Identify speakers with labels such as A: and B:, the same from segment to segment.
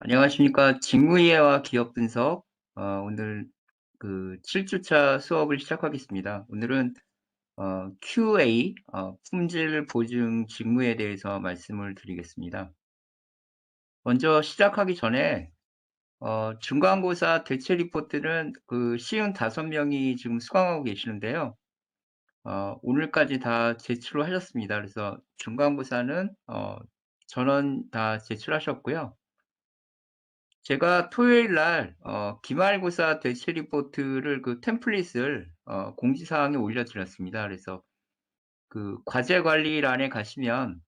A: 안녕하십니까. 직무이해와 기업 분석. 오늘 그 7주차 수업을 시작하겠습니다. 오늘은 QA, 품질 보증 직무에 대해서 말씀을 드리겠습니다. 먼저 시작하기 전에 중간고사 대체 리포트는 그 시은 5명이 지금 수강하고 계시는데요. 오늘까지 다 제출을 하셨습니다. 그래서 중간고사는 전원 다 제출하셨고요. 제가 토요일 날 기말고사 대체 리포트를 그 템플릿을 공지사항에 올려 드렸습니다. 그래서 그 과제 관리란에 가시면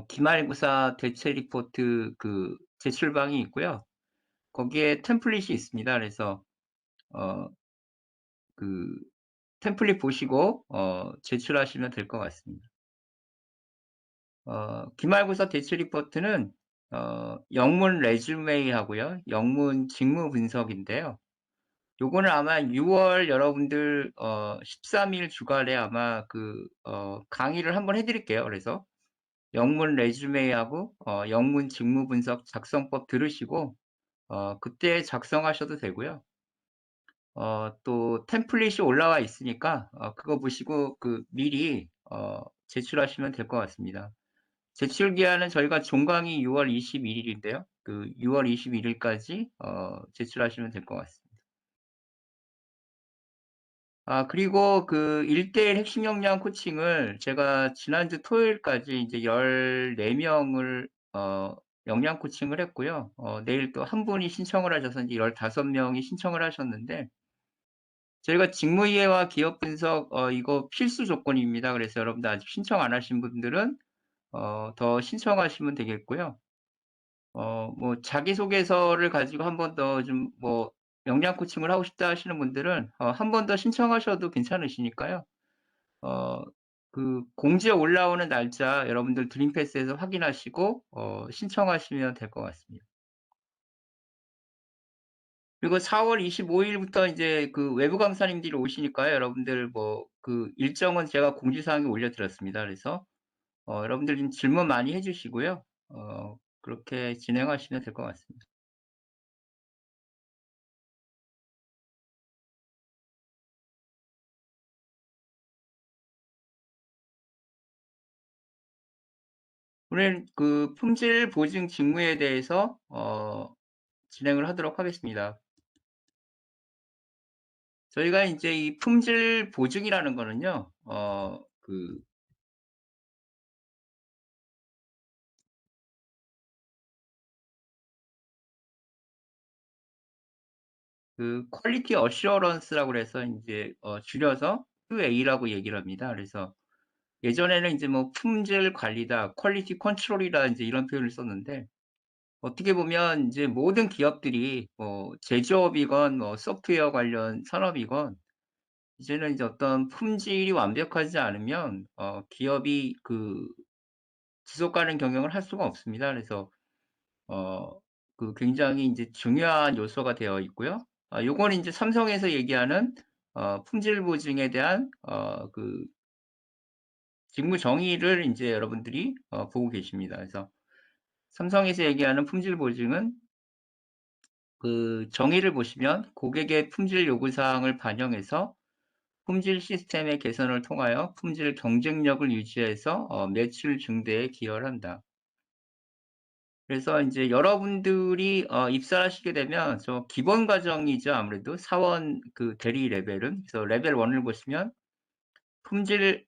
A: 기말고사 대체 리포트 그 제출방이 있고요. 거기에 템플릿이 있습니다. 그래서 어 그 템플릿 보시고 제출하시면 될 것 같습니다. 기말고사 대체 리포트는 영문 레주메이하고요. 영문 직무 분석인데요. 요거는 아마 6월 여러분들 13일 주간에 아마 그 강의를 한번 해 드릴게요. 그래서 영문 레주메하고 영문 직무 분석 작성법 들으시고 그때 작성하셔도 되고요. 또 템플릿이 올라와 있으니까 그거 보시고 그 미리 제출하시면 될 것 같습니다. 제출 기한은 저희가 종강이 6월 21 일인데요. 그 6월 21 일까지 제출하시면 될 것 같습니다. 그리고 그 1:1 핵심 역량 코칭을 제가 지난주 토요일까지 이제 14 명을 역량 코칭을 했고요. 내일 또 한 분이 신청을 하셔서 이제 15 명이 신청을 하셨는데 저희가 직무이해와 기업 분석 이거 필수 조건입니다. 그래서 여러분들 아직 신청 안 하신 분들은 더 신청하시면 되겠고요. 뭐 자기소개서를 가지고 한 번 더 좀 뭐 역량 코칭을 하고 싶다 하시는 분들은 한 번 더 신청하셔도 괜찮으시니까요. 어 그 공지에 올라오는 날짜 여러분들 드림패스에서 확인하시고 신청하시면 될 것 같습니다. 그리고 4월 25 일부터 인제 그 외부 강사님들이 오시니까요. 여러분들 뭐 그 일정은 제가 공지사항에 올려 드렸습니다. 그래서 여러분들 좀 질문 많이 해 주시고요. 그렇게 진행하시면 될 것 같습니다. 오늘 그 품질 보증 직무에 대해서 진행을 하도록 하겠습니다. 저희가 인제 이 품질 보증이라는 거는요. 그 퀄리티 어슈어런스라고 그래서 인제 줄여서 QA라고 얘기를 합니다. 그래서 예전에는 인제 뭐 품질 관리다, 퀄리티 컨트롤이다 인제 이런 표현을 썼는데 어떻게 보면 인제 모든 기업들이 뭐 제조업이건 뭐 소프트웨어 관련 산업이건 이제는 이제 어떤 품질이 완벽하지 않으면 기업이 그 지속 가능 경영을 할 수가 없습니다. 그래서 어 그 굉장히 인제 중요한 요소가 되어 있고요. 요거는 인제 삼성에서 얘기하는 품질 보증에 대한 그 직무 정의를 인제 여러분들이 보고 계십니다. 그래서 삼성에서 얘기하는 품질 보증은 그 정의를 보시면 고객의 품질 요구 사항을 반영해서 품질 시스템의 개선을 통하여 품질 경쟁력을 유지해서 매출 증대에 기여를 한다. 그래서 인제 여러분들이 입사하시게 되면 저 기본 과정이죠 아무래도 사원 그 대리 레벨은. 그래서 레벨 1을 보시면 품질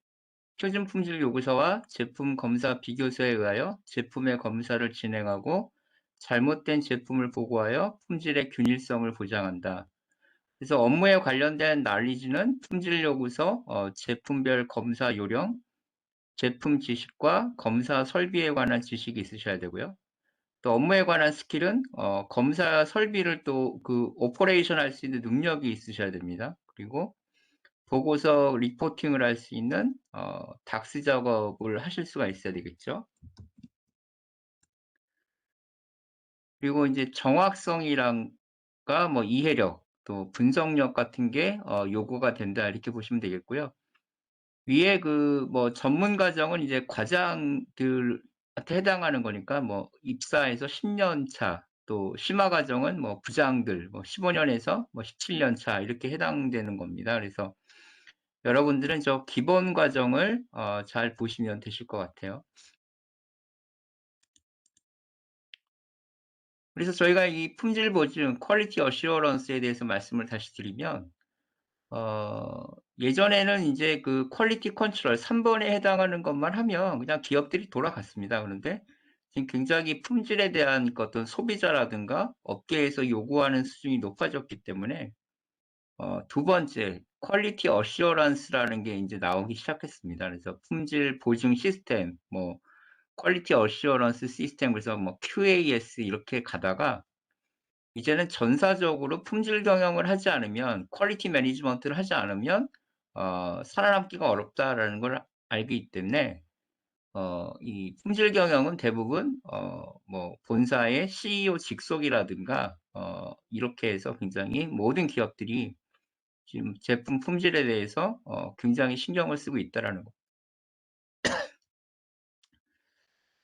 A: 표준 품질 요구서와 제품 검사 비교서에 의하여 제품의 검사를 진행하고 잘못된 제품을 보고하여 품질의 균일성을 보장한다. 그래서 업무에 관련된 난리지는 품질 요구서, 제품별 검사 요령, 제품 지식과 검사 설비에 관한 지식이 있으셔야 되고요. 또 업무에 관한 스킬은 검사 설비를 또 그 오퍼레이션 할 수 있는 능력이 있으셔야 됩니다. 그리고 보고서 리포팅을 할 수 있는 닥스 작업을 하실 수가 있어야 되겠죠. 그리고 인제 정확성이랑가 뭐 이해력 또 분석력 같은 게 요구가 된다 이렇게 보시면 되겠고요. 위에 그 뭐 전문 과정은 이제 과장들 해당하는 거니까 뭐 입사해서 10년 차, 또 심화 과정은 뭐 부장들 뭐 15년에서 뭐 17년 차 이렇게 해당되는 겁니다. 그래서 여러분들은 저 기본 과정을 잘 보시면 되실 것 같아요. 그래서 저희가 이 품질 보증 퀄리티 어슈어런스에 대해서 말씀을 다시 드리면 어 예전에는 인제 그 퀄리티 컨트롤 3 번에 해당하는 것만 하면 그냥 기업들이 돌아갔습니다. 그런데 지금 굉장히 품질에 대한 그 어떤 소비자라든가 업계에서 요구하는 수준이 높아졌기 때문에 두 번째 퀄리티 어슈어런스라는 게 인제 나오기 시작했습니다. 그래서 품질 보증 시스템 뭐 퀄리티 어슈어런스 시스템 그래서 뭐 QAS 이렇게 가다가 이제는 전사적으로 품질 경영을 하지 않으면 퀄리티 매니지먼트를 하지 않으면 살아남기가 어렵다라는 걸 알기 때문에 이 품질 경영은 대부분 뭐 본사의 CEO 직속이라든가 이렇게 해서 굉장히 모든 기업들이 지금 제품 품질에 대해서 굉장히 신경을 쓰고 있다라는 거.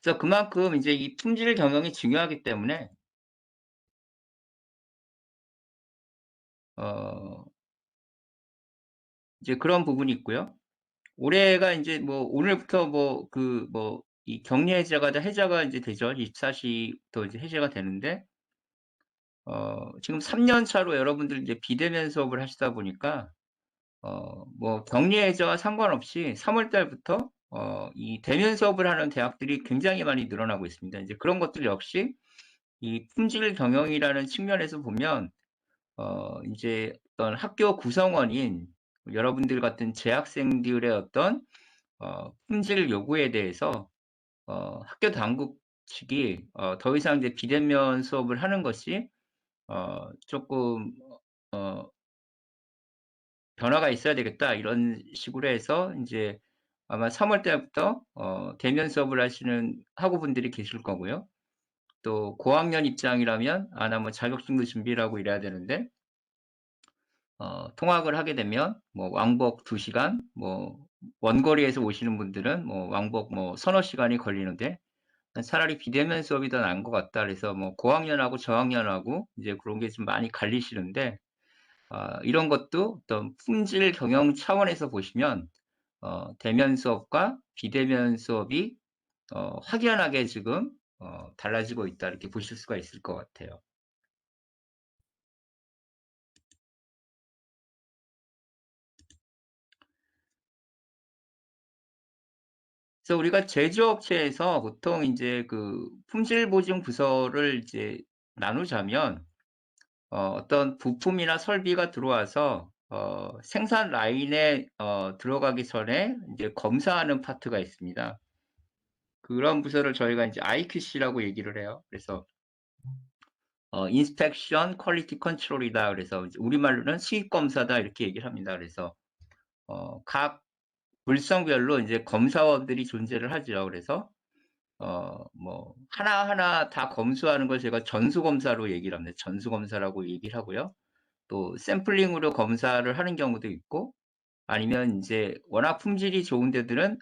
A: 그래서 그만큼 인제 이 품질 경영이 중요하기 때문에 어 이제 그런 부분이 있고요. 올해가 인제 뭐 오늘부터 뭐 이 격리 해제가 인제 되죠. 24 시부터 이제 해제가 되는데 지금 3년 차로 여러분들 이제 비대면 수업을 하시다 보니까 뭐 격리 해제와 상관없이 3월 달부터 이 대면 수업을 하는 대학들이 굉장히 많이 늘어나고 있습니다. 인제 그런 것들 역시 이 품질 경영이라는 측면에서 보면 인제 어떤 학교 구성원인 여러분들 같은 재학생들의 어떤 품질 요구에 대해서 학교 당국 측이 더 이상 이제 비대면 수업을 하는 것이 쪼끔 어 '변화가 있어야 되겠다.' 이런 식으로 해서 인제 아마 3월 달부터 대면 수업을 하시는 학우분들이 계실 거고요. 또 고학년 입장이라면 나 뭐 자격증도 준비를 하고 이래야 되는데 통학을 하게 되면 뭐 왕복 2 시간 뭐 원거리에서 오시는 분들은 뭐 왕복 뭐 서너 시간이 걸리는데 '차라리 비대면 수업이 더 나은 것 같다.' 그래서 뭐 고학년하고 저학년하고 이제 그런 게 좀 많이 갈리시는데 이런 것도 어떤 품질 경영 차원에서 보시면 대면 수업과 비대면 수업이 확연하게 지금 달라지고 있다 이렇게 보실 수가 있을 것 같아요. 그래서 우리가 제조업체에서 보통 인제 그 품질 보증 부서를 이제 나누자면 어떤 부품이나 설비가 들어와서 생산 라인에 들어가기 전에 인제 검사하는 파트가 있습니다. 그런 부서를 저희가 인제 IQC라고 얘기를 해요. 그래서 Inspection Quality Control이다. 그래서 이제 우리말로는 수입 검사다 이렇게 얘기를 합니다. 그래서 각 물성별로 인제 검사원들이 존재를 하죠. 그래서 뭐 하나하나 다 검수하는 걸 제가 전수 검사로 얘기를 합니다. 전수 검사라고 얘기를 하고요. 또 샘플링으로 검사를 하는 경우도 있고 아니면 인제 워낙 품질이 좋은 데들은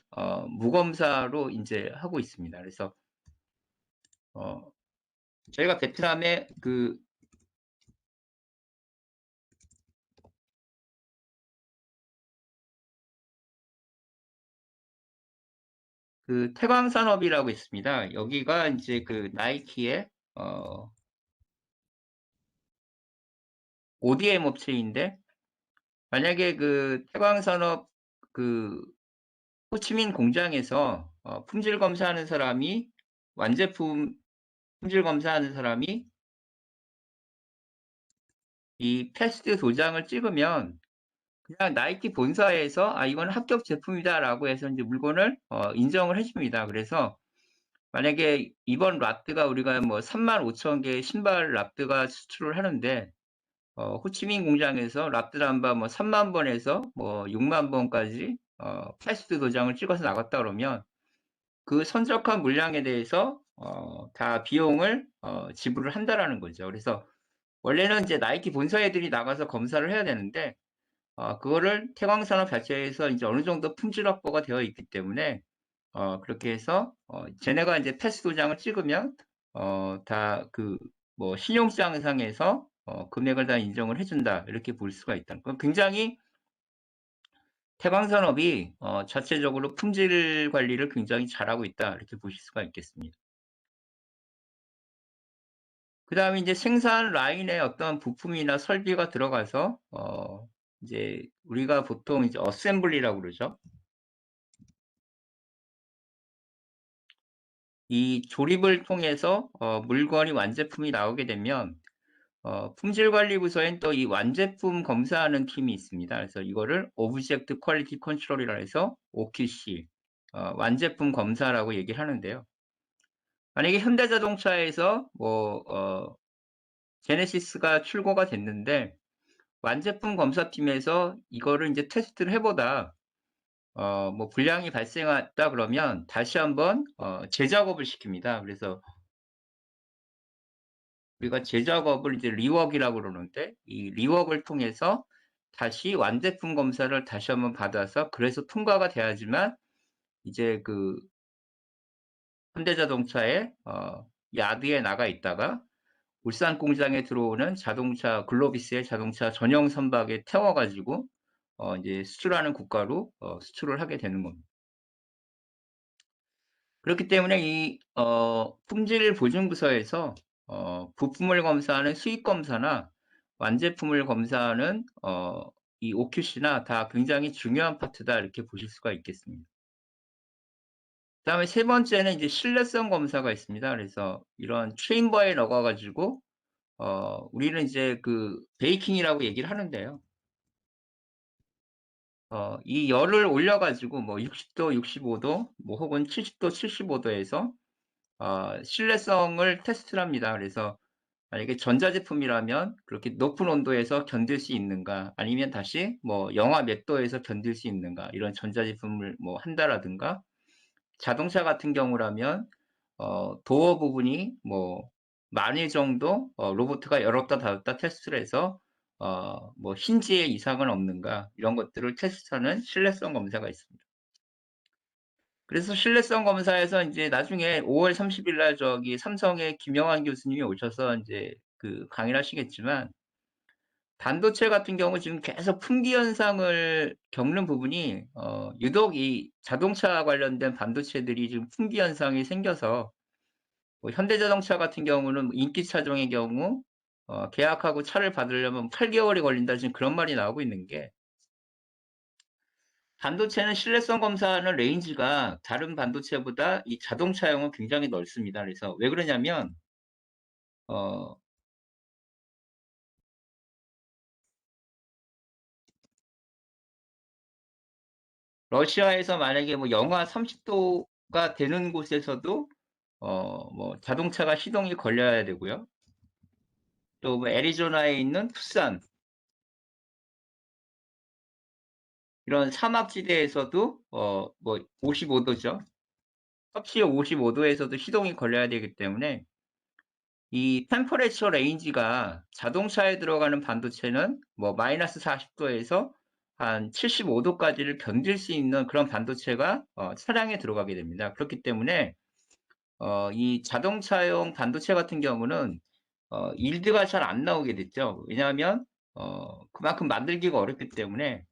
A: 무검사로 인제 하고 있습니다. 그래서 어 저희가 베트남에 태광산업이라고 있습니다. 여기가 인제 그 나이키의 어 ODM 업체인데 만약에 그 태광산업 그 호치민 공장에서 품질 검사하는 사람이 완제품 품질 검사하는 사람이 이 패스트 도장을 찍으면 그냥 나이키 본사에서 "아 이건 합격 제품이다."라고 해서 인제 물건을 인정을 해 줍니다. 그래서 만약에 이번 라트가 우리가 뭐 35,000 개의 신발 라트가 수출을 하는데 호치민 공장에서 라트 넘버 뭐 30,000 번에서 뭐 60,000 번까지 패스트 도장을 찍어서 나갔다 그러면 그 선적한 물량에 대해서 다 비용을 지불을 한다라는 거죠. 그래서 원래는 이제 나이키 본사 애들이 나가서 검사를 해야 되는데 그거를 태광산업 자체에서 인제 어느 정도 품질 확보가 되어 있기 때문에 그렇게 해서 쟤네가 이제 패스 도장을 찍으면 다 그 뭐 신용장상에서 금액을 다 인정을 해 준다. 이렇게 볼 수가 있다. 굉장히 태광산업이 자체적으로 품질 관리를 굉장히 잘하고 있다. 이렇게 보실 수가 있겠습니다. 그다음에 이제 생산 라인에 어떤 부품이나 설비가 들어가서 이제 우리가 보통 이제 어셈블리라고 그러죠. 이 조립을 통해서 물건이 완제품이 나오게 되면 품질관리부서엔 또 이 완제품 검사하는 팀이 있습니다. 그래서 이거를 오브젝트 퀄리티 컨트롤이라 해서 OQC, 완제품 검사라고 얘기를 하는데요. 만약에 현대자동차에서 제네시스가 출고가 됐는데 완제품 검사팀에서 이거를 이제 테스트를 해보다 뭐 불량이 발생했다 그러면 다시 한번 재작업을 시킵니다. 그래서 우리가 재작업을 이제 리웍이라고 그러는데 이 리웍을 통해서 다시 완제품 검사를 다시 한번 받아서 그래서 통과가 돼야지만 이제 그 현대자동차의 야드에 나가 있다가 울산 공장에 들어오는 자동차 글로비스의 자동차 전용 선박에 태워 가지고 이제 수출하는 국가로 수출을 하게 되는 겁니다. 그렇기 때문에 이 품질 보증 부서에서 부품을 검사하는 수입 검사나 완제품을 검사하는 이 OQC나 다 굉장히 중요한 파트다 이렇게 보실 수가 있겠습니다. 그다음에 세 번째는 이제 신뢰성 검사가 있습니다. 그래서 이런 체인버에 넣어 가지고 우리는 이제 그 베이킹이라고 얘기를 하는데요. 이 열을 올려 가지고 뭐 60도, 65도 뭐 혹은 70도, 75도에서 신뢰성을 테스트를 합니다. 그래서 만약에 전자제품이라면 그렇게 높은 온도에서 견딜 수 있는가, 아니면 다시 뭐 영하 몇 도에서 견딜 수 있는가, 이런 전자제품을 뭐 한다라든가, 자동차 같은 경우라면 도어 부분이 뭐 만일 정도 로보트가 열었다 닫았다 테스트를 해서 뭐 힌지에 이상은 없는가, 이런 것들을 테스트하는 신뢰성 검사가 있습니다. 그래서 신뢰성 검사에서 인제 나중에 5월 30일 날 저기 삼성의 김영환 교수님이 오셔서 인제 그 강의를 하시겠지만, 반도체 같은 경우 지금 계속 품귀 현상을 겪는 부분이 유독 이 자동차 관련된 반도체들이 지금 품귀 현상이 생겨서 뭐 현대자동차 같은 경우는 인기 차종의 경우 계약하고 차를 받으려면 8개월이 걸린다, 지금 그런 말이 나오고 있는 게, 반도체는 신뢰성 검사하는 레인지가 다른 반도체보다 이 자동차용은 굉장히 넓습니다. 그래서 왜 그러냐면 어 러시아에서 만약에 뭐 영하 30 도가 되는 곳에서도 뭐 자동차가 시동이 걸려야 되고요. 또 뭐 애리조나에 있는 투싼, 이런 사막지대에서도 뭐 55 도죠. 섭씨 55 도에서도 시동이 걸려야 되기 때문에 이 템퍼레처 레인지가 자동차에 들어가는 반도체는 뭐 -40 도에서 한 75 도까지를 견딜 수 있는 그런 반도체가 차량에 들어가게 됩니다. 그렇기 때문에 이 자동차용 반도체 같은 경우는 일드가 잘 안 나오게 됐죠. 왜냐하면 그만큼 만들기가 어렵기 때문에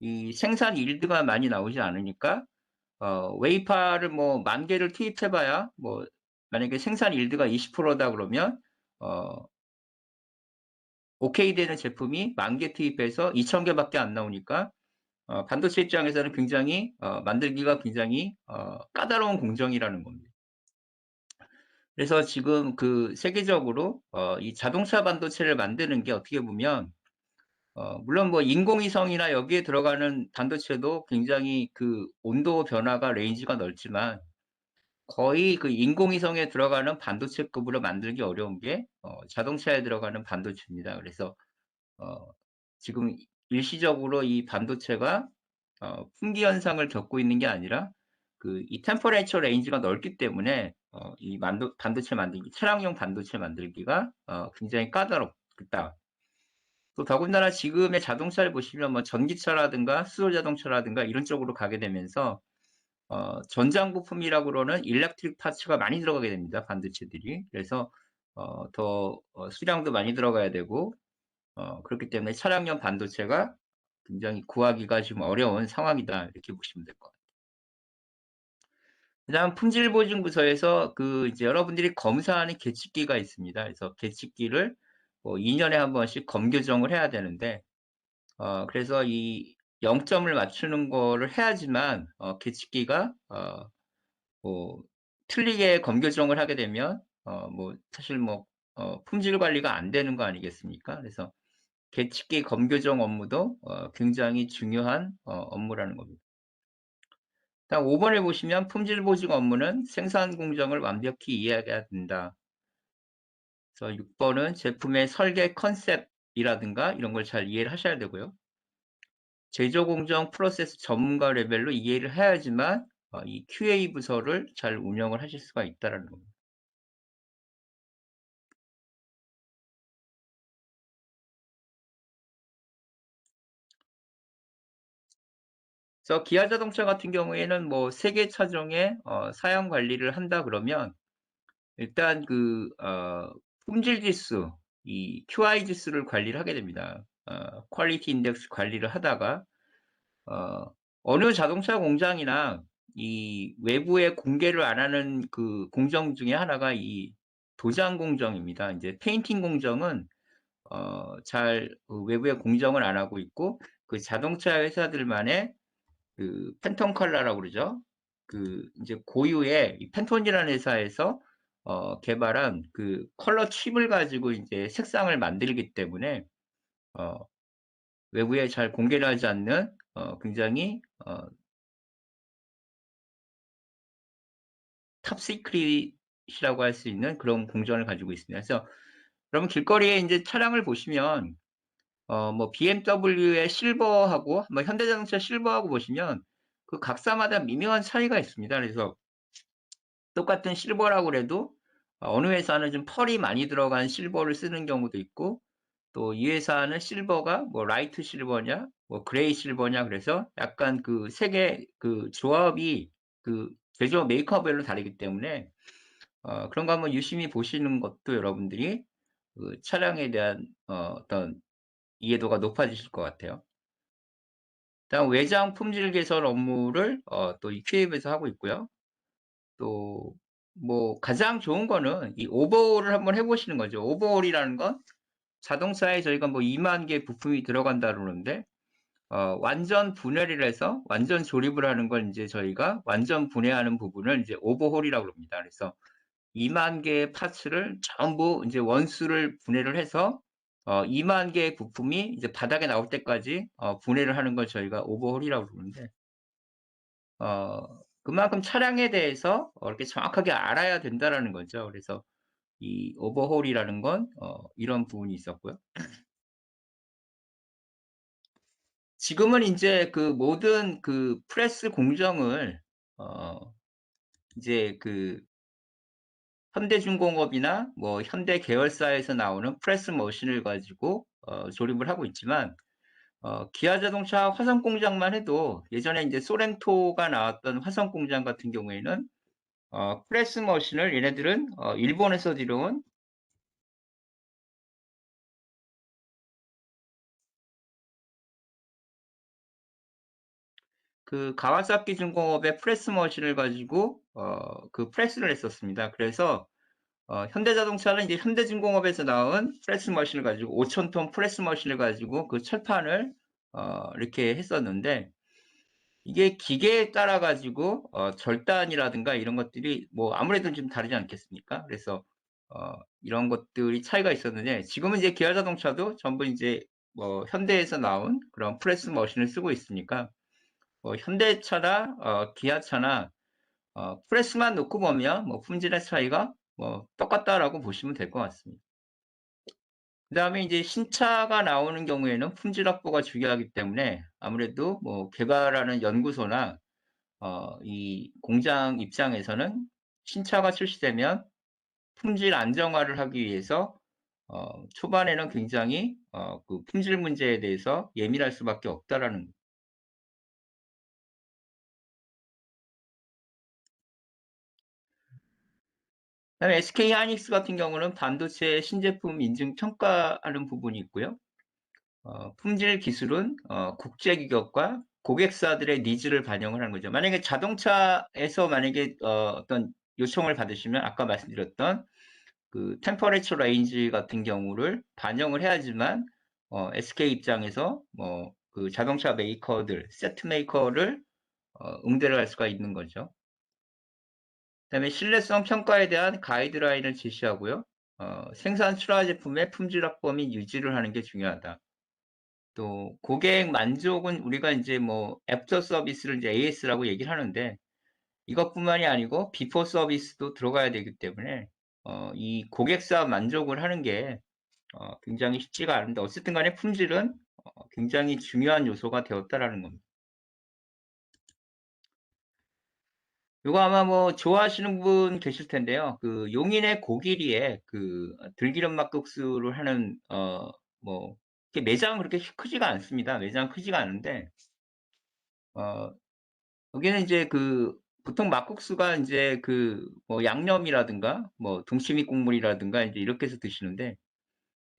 A: 이 생산 일드가 많이 나오지 않으니까 웨이파를 뭐 10,000개를 투입해 봐야 뭐 만약에 생산 일드가 20%다 그러면 어 오케이 되는 제품이 10,000개 투입해서 2,000 개밖에 안 나오니까 반도체 입장에서는 굉장히 만들기가 굉장히 까다로운 공정이라는 겁니다. 그래서 지금 그 세계적으로 이 자동차 반도체를 만드는 게 어떻게 보면 물론 뭐 인공위성이나 여기에 들어가는 반도체도 굉장히 그 온도 변화가 레인지가 넓지만 거의 그 인공위성에 들어가는 반도체급으로 만들기 어려운 게 자동차에 들어가는 반도체입니다. 그래서 어 지금 일시적으로 이 반도체가 품귀 현상을 겪고 있는 게 아니라 그 이 템퍼레처 레인지가 넓기 때문에 이 반도체 만들기, 차량용 반도체 만들기가 굉장히 까다롭다. 또 더군다나 지금의 자동차를 보시면 뭐 전기차라든가 수소 자동차라든가 이런 쪽으로 가게 되면서 전장 부품이라고 그러는 일렉트릭 파츠가 많이 들어가게 됩니다, 반도체들이. 그래서 더 수량도 많이 들어가야 되고 그렇기 때문에 차량용 반도체가 굉장히 구하기가 좀 어려운 상황이다, 이렇게 보시면 될 것 같아요. 그다음 품질 보증 부서에서 그 이제 여러분들이 검사하는 계측기가 있습니다. 그래서 계측기를 뭐 2 년에 한 번씩 검교정을 해야 되는데 그래서 이 0점을 맞추는 거를 해야지만 계측기가 뭐 틀리게 검교정을 하게 되면 뭐 사실 뭐 품질 관리가 안 되는 거 아니겠습니까? 그래서 계측기 검교정 업무도 굉장히 중요한 업무라는 겁니다. 다음 5 번에 보시면 품질 보증 업무는 생산 공정을 완벽히 이해해야 된다. 그래서 6 번은 제품의 설계 컨셉이라든가 이런 걸 잘 이해를 하셔야 되고요. 제조 공정 프로세스 전문가 레벨로 이해를 해야지만 이 QA 부서를 잘 운영을 하실 수가 있다라는 겁니다. 그래서 기아 자동차 같은 경우에는 뭐 세계 차종의 사양 관리를 한다 그러면 일단 그 품질 지수, 이 QI 지수를 관리를 하게 됩니다. 퀄리티 인덱스 관리를 하다가 어느 자동차 공장이나 이 외부에 공개를 안 하는 그 공정 중에 하나가 이 도장 공정입니다. 인제 페인팅 공정은 잘 그 외부에 공정을 안 하고 있고 그 자동차 회사들만의 그 팬톤 컬러라고 그러죠. 그 인제 고유의 이 팬톤이라는 회사에서 개발한 그 컬러 칩을 가지고 인제 색상을 만들기 때문에 어 외부에 잘 공개를 하지 않는 굉장히 탑 시크릿이라고 할 수 있는 그런 공정을 가지고 있습니다. 그래서 여러분 길거리에 인제 차량을 보시면 뭐 BMW의 실버하고 뭐 현대자동차 실버하고 보시면 그 각사마다 미묘한 차이가 있습니다. 그래서 똑같은 실버라고 그래도 어느 회사는 좀 펄이 많이 들어간 실버를 쓰는 경우도 있고 또 이 회사는 실버가 뭐 라이트 실버냐 뭐 그레이 실버냐 그래서 약간 그 색의 그 조합이 그 제조 메이커별로 다르기 때문에 그런 거 한번 유심히 보시는 것도 여러분들이 그 차량에 대한 어떤 이해도가 높아지실 것 같아요. 다음 외장 품질 개선 업무를 또 이 QA에서 하고 있고요. 또 뭐 가장 좋은 거는 이 오버홀을 한번 해 보시는 거죠. 오버홀이라는 건 자동차에 저희가 뭐 2만 개 부품이 들어간다 그러는데 완전 분해를 해서 완전 조립을 하는 걸 인제 저희가 완전 분해하는 부분을 이제 오버홀이라고 그럽니다. 그래서 2만 개의 파츠를 전부 인제 원수를 분해를 해서 2만 개의 부품이 이제 바닥에 나올 때까지 분해를 하는 걸 저희가 오버홀이라고 그러는데 그만큼 차량에 대해서 이렇게 정확하게 알아야 된다라는 거죠. 그래서 이 오버홀이라는 건 이런 부분이 있었고요. 지금은 인제 그 모든 그 프레스 공정을 어 이제 그 현대중공업이나 뭐 현대 계열사에서 나오는 프레스 머신을 가지고 조립을 하고 있지만 기아 자동차 화성 공장만 해도 예전에 인제 소렌토가 나왔던 화성 공장 같은 경우에는 프레스 머신을 얘네들은 일본에서 들여온 그 가와사키 중공업의 프레스 머신을 가지고 그 프레스를 했었습니다. 그래서 현대자동차는 이제 현대중공업에서 나온 프레스 머신을 가지고 5,000톤 프레스 머신을 가지고 그 철판을 이렇게 했었는데 이게 기계에 따라 가지고 절단이라든가 이런 것들이 뭐 아무래도 좀 다르지 않겠습니까? 그래서 이런 것들이 차이가 있었는데 지금은 이제 기아 자동차도 전부 인제 뭐 현대에서 나온 그런 프레스 머신을 쓰고 있으니까 현대차나 기아차나 프레스만 놓고 보면 뭐 품질의 차이가 뭐 똑같다라고 보시면 될 것 같습니다. 그다음에 이제 신차가 나오는 경우에는 품질 확보가 중요하기 때문에 아무래도 뭐 개발하는 연구소나 이 공장 입장에서는 신차가 출시되면 품질 안정화를 하기 위해서 초반에는 굉장히 그 품질 문제에 대해서 예민할 수밖에 없다라는. 그다음에 SK 하이닉스 같은 경우는 반도체 신제품 인증 평가하는 부분이 있고요. 품질 기술은 국제 규격과 고객사들의 니즈를 반영을 하는 거죠. 만약에 자동차에서 만약에 어떤 요청을 받으시면 아까 말씀드렸던 그 템퍼레처 레인지 같은 경우를 반영을 해야지만 SK 입장에서 뭐 그 자동차 메이커들, 세트 메이커를 응대를 할 수가 있는 거죠. 그다음에 신뢰성 평가에 대한 가이드라인을 제시하고요. 생산 출하 제품의 품질 확보 및 유지를 하는 게 중요하다. 또 고객 만족은 우리가 인제 뭐 애프터 서비스를 이제 AS라고 얘기를 하는데 이것뿐만이 아니고 비포 서비스도 들어가야 되기 때문에 이 고객사 만족을 하는 게 굉장히 쉽지가 않은데 어쨌든 간에 품질은 굉장히 중요한 요소가 되었다라는 겁니다. 요거 아마 뭐 좋아하시는 분 계실 텐데요. 그 용인의 고기리에 그 들기름 막국수를 하는 뭐 이렇게 매장은 그렇게 크지가 않습니다. 매장은 크지가 않은데 어 여기는 인제 그 보통 막국수가 인제 그 뭐 양념이라든가 뭐 동치미 국물이라든가 인제 이렇게 해서 드시는데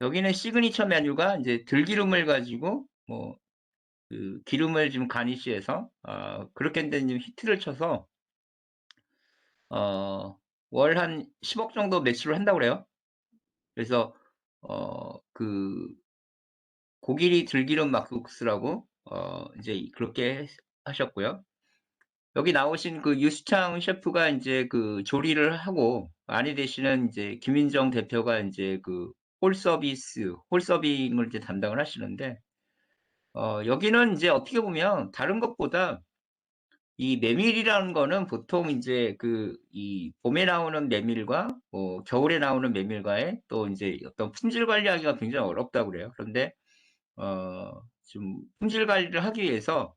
A: 여기는 시그니처 메뉴가 인제 들기름을 가지고 뭐 그 기름을 좀 가니쉬해서 그렇게 인제 좀 히트를 쳐서 월 한 10억 정도 매출을 한다고 그래요. 그래서 그 고기리 들기름 막국수라고 인제 그렇게 하셨고요. 여기 나오신 그 유수창 셰프가 인제 그 조리를 하고 아내 되시는 인제 김인정 대표가 인제 그 홀서빙을 이제 담당을 하시는데 여기는 인제 어떻게 보면 다른 것보다 이 메밀이라는 거는 보통 인제 그 이 봄에 나오는 메밀과 뭐 겨울에 나오는 메밀과의 또 인제 어떤 품질 관리하기가 굉장히 어렵다고 그래요. 그런데 좀 품질 관리를 하기 위해서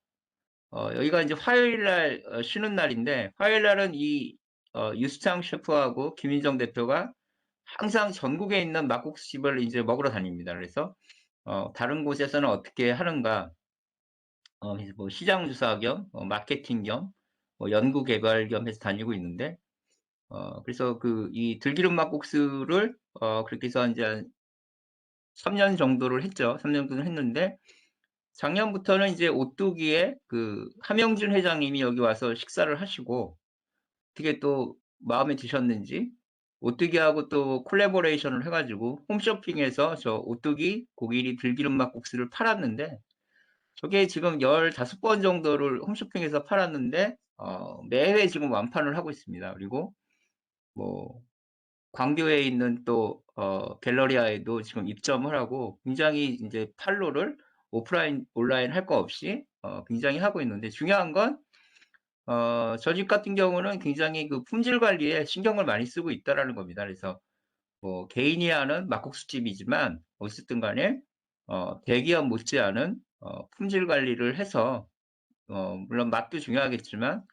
A: 여기가 인제 화요일 날 쉬는 날인데 화요일 날은 이 유수창 셰프하고 김인정 대표가 항상 전국에 있는 막국수집을 인제 먹으러 다닙니다. 그래서 다른 곳에서는 어떻게 하는가 그래서 뭐 시장 조사 겸 마케팅 겸 뭐 연구 개발 겸 해서 다니고 있는데 그래서 그 이 들기름 막국수를 그렇게 해서 인제 한 3년 정도를 했죠. 3년 정도 했는데 작년부터는 이제 오뚜기에 그 함영준 회장님이 여기 와서 식사를 하시고 어떻게 또 마음에 드셨는지 오뚜기하고 또 콜라보레이션을 해 가지고 홈쇼핑에서 저 오뚜기 고기리 들기름 막국수를 팔았는데 저게 지금 15번 정도를 홈쇼핑에서 팔았는데 매회 지금 완판을 하고 있습니다. 그리고 뭐 광교에 있는 또 갤러리아에도 지금 입점을 하고 굉장히 인제 판로를 오프라인 온라인 할 거 없이 굉장히 하고 있는데 중요한 건 저 집 같은 경우는 굉장히 그 품질 관리에 신경을 많이 쓰고 있다라는 겁니다. 그래서 뭐 개인이 하는 막국수집이지만 어쨌든 간에 대기업 못지않은 품질 관리를 해서 물론 맛도 중요하겠지만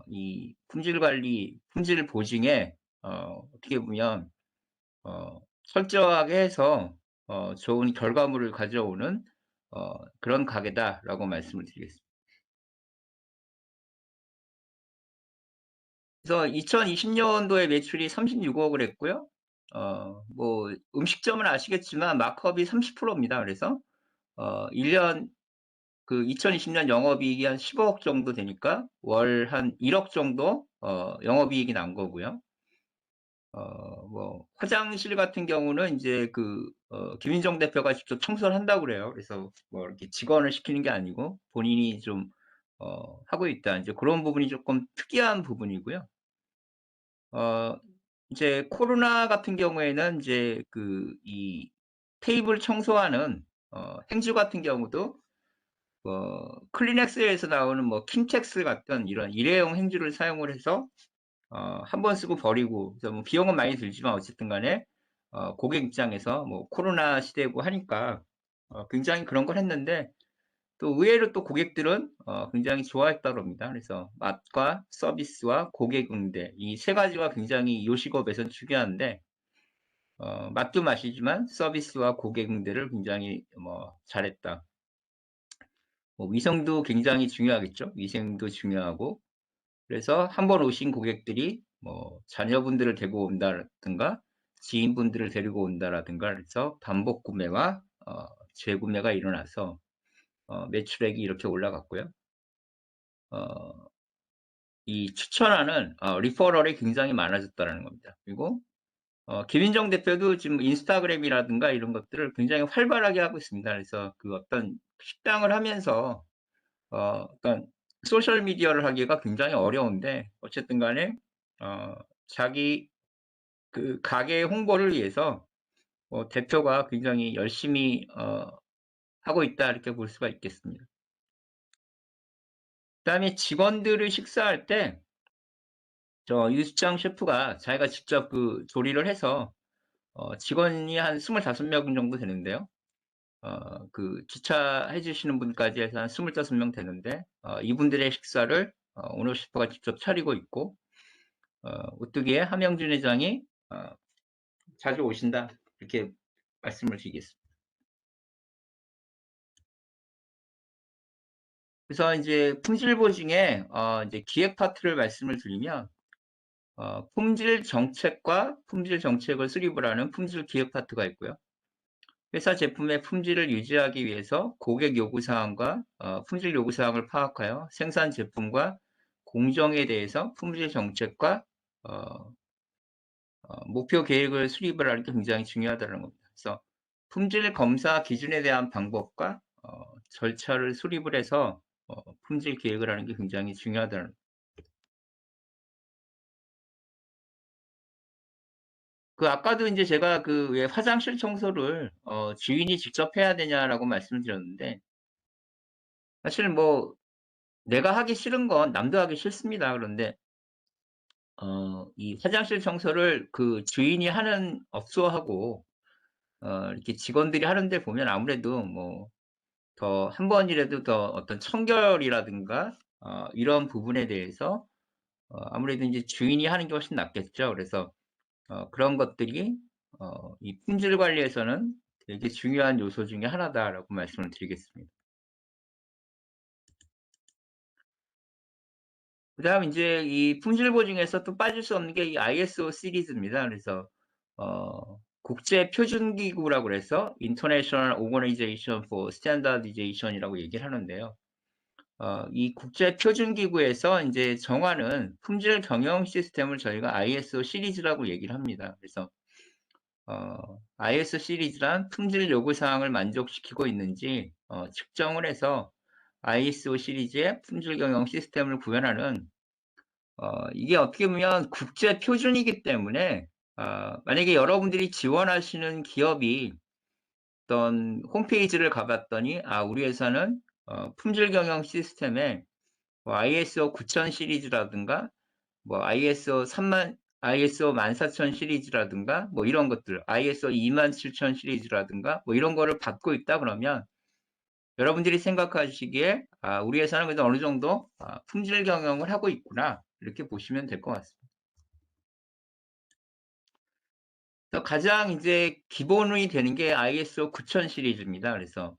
A: 이 품질 관리, 품질 보증에 어떻게 보면 철저하게 해서 좋은 결과물을 가져오는 그런 가게다라고 말씀을 드리겠습니다. 그래서 2020 년도에 매출이 36억을 했고요. 뭐 음식점은 아시겠지만 마크업이 30% 입니다. 그래서 1년 그 2020년 영업이익이 한 15억 정도 되니까 월 한 1억 정도 영업이익이 난 거고요. 뭐 화장실 같은 경우는 인제 그 김인정 대표가 직접 청소를 한다고 그래요. 그래서 뭐 이렇게 직원을 시키는 게 아니고 본인이 좀 하고 있다. 인제 그런 부분이 쪼끔 특이한 부분이고요. 어 이제 코로나 같은 경우에는 인제 그 이 테이블 청소하는 행주 같은 경우도 클리넥스에서 나오는 뭐 킨텍스 같은 이런 일회용 행주를 사용을 해서 한 번 쓰고 버리고 그래서 뭐 비용은 많이 들지만 어쨌든 간에 고객 입장에서 뭐 코로나 시대고 하니까 굉장히 그런 걸 했는데 또 의외로 또 고객들은 굉장히 좋아했다고 합니다. 그래서 맛과 서비스와 고객 응대 이 세 가지가 굉장히 요식업에선 중요한데 맛도 맛이지만 서비스와 고객 응대를 굉장히 잘했다. 위생도 굉장히 중요하겠죠. 위생도 중요하고. 그래서 한 번 오신 고객들이 자녀분들을 데리고 온다든가 지인분들을 데리고 온다라든가 해서 반복 구매와 재구매가 일어나서 매출액이 이렇게 올라갔고요. 이 추천하는 리퍼럴이 굉장히 많아졌다라는 겁니다. 그리고 김인정 대표도 지금 인스타그램이라든가 이런 것들을 굉장히 활발하게 하고 있습니다. 그래서 그 어떤 식당을 하면서 그러니까 소셜 미디어를 하기가 굉장히 어려운데 어쨌든 간에 어 자기 그 가게 홍보를 위해서 대표가 굉장히 열심히 하고 있다 이렇게 볼 수가 있겠습니다. 그다음에 직원들을 식사할 때 유수장 셰프가 자기가 직접 그 조리를 해서 직원이 한 25명 정도 되는데요. 그 주차해 주시는 분까지 해서 한 25명 되는데 이분들의 식사를 오너 셰프가 직접 차리고 있고 오뚜기의 함영준 회장이 자주 오신다 이렇게 말씀을 드리겠습니다. 그래서 인제 품질 보증의 이제 기획 파트를 말씀을 드리면 품질 정책과 품질 정책을 수립을 하는 품질 기획 파트가 있고요. 회사 제품의 품질을 유지하기 위해서 고객 요구 사항과 품질 요구 사항을 파악하여 생산 제품과 공정에 대해서 품질 정책과 어 목표 계획을 수립을 하는 게 굉장히 중요하다는 겁니다. 그래서 품질 검사 기준에 대한 방법과 절차를 수립을 해서 품질 계획을 하는 게 굉장히 중요하다는. 그 아까도 인제 제가 그 왜 화장실 청소를 주인이 직접 해야 되냐라고 말씀을 드렸는데 사실 내가 하기 싫은 건 남도 하기 싫습니다. 그런데 이 화장실 청소를 그 주인이 하는 업소하고 이렇게 직원들이 하는 데 보면 아무래도 더 한 번이라도 더 어떤 청결이라든가 이런 부분에 대해서 아무래도 인제 주인이 하는 게 훨씬 낫겠죠. 그래서 그런 것들이 이 품질 관리에서는 되게 중요한 요소 중에 하나다라고 말씀을 드리겠습니다. 그다음 인제 이 품질 보증에서 또 빠질 수 없는 게 이 ISO 시리즈입니다. 그래서 국제 표준 기구라고 그래서 International Organization for Standardization 이라고 얘기를 하는데요. 이 국제 표준 기구에서 인제 정하는 품질 경영 시스템을 저희가 ISO 시리즈라고 얘기를 합니다. 그래서 ISO 시리즈란 품질 요구 사항을 만족시키고 있는지 측정을 해서 ISO 시리즈의 품질 경영 시스템을 구현하는 이게 어떻게 보면 국제 표준이기 때문에 만약에 여러분들이 지원하시는 기업이 어떤 홈페이지를 가 봤더니 우리 회사는 품질 경영 시스템에 ISO 9000 시리즈라든가 ISO 14000 시리즈라든가 이런 것들, ISO 27000 시리즈라든가 이런 거를 받고 있다 그러면 여러분들이 생각하시기에 '우리 회사는 그래도 어느 정도 품질 경영을 하고 있구나.' 이렇게 보시면 될 것 같습니다. 그래서 가장 인제 기본이 되는 게 ISO 9000 시리즈입니다. 그래서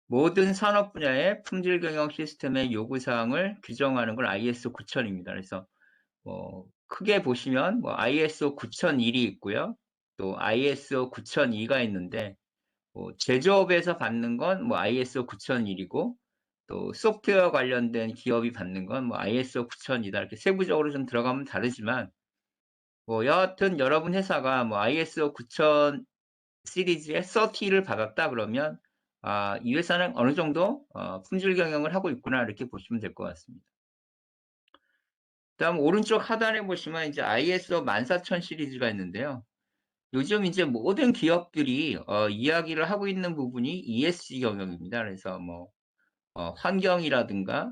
A: 모든 산업 분야의 품질 경영 시스템의 요구 사항을 규정하는 걸 ISO 9000 입니다. 그래서 크게 보시면 ISO 9001이 있고요. 또 ISO 9002가 있는데 제조업에서 받는 건 ISO 9001이고 또 소프트웨어 관련된 기업이 받는 건 ISO 9000이다. 이렇게 세부적으로 좀 들어가면 다르지만 여하튼 여러분 회사가 ISO 9000 시리즈의 30를 받았다 그러면 이 회사는 어느 정도 품질 경영을 하고 있구나 이렇게 보시면 될 것 같습니다. 그다음 오른쪽 하단에 보시면 이제 ISO 14000 시리즈가 있는데요. 요즘 이제 모든 기업들이 이야기를 하고 있는 부분이 ESG 경영입니다. 그래서 환경이라든가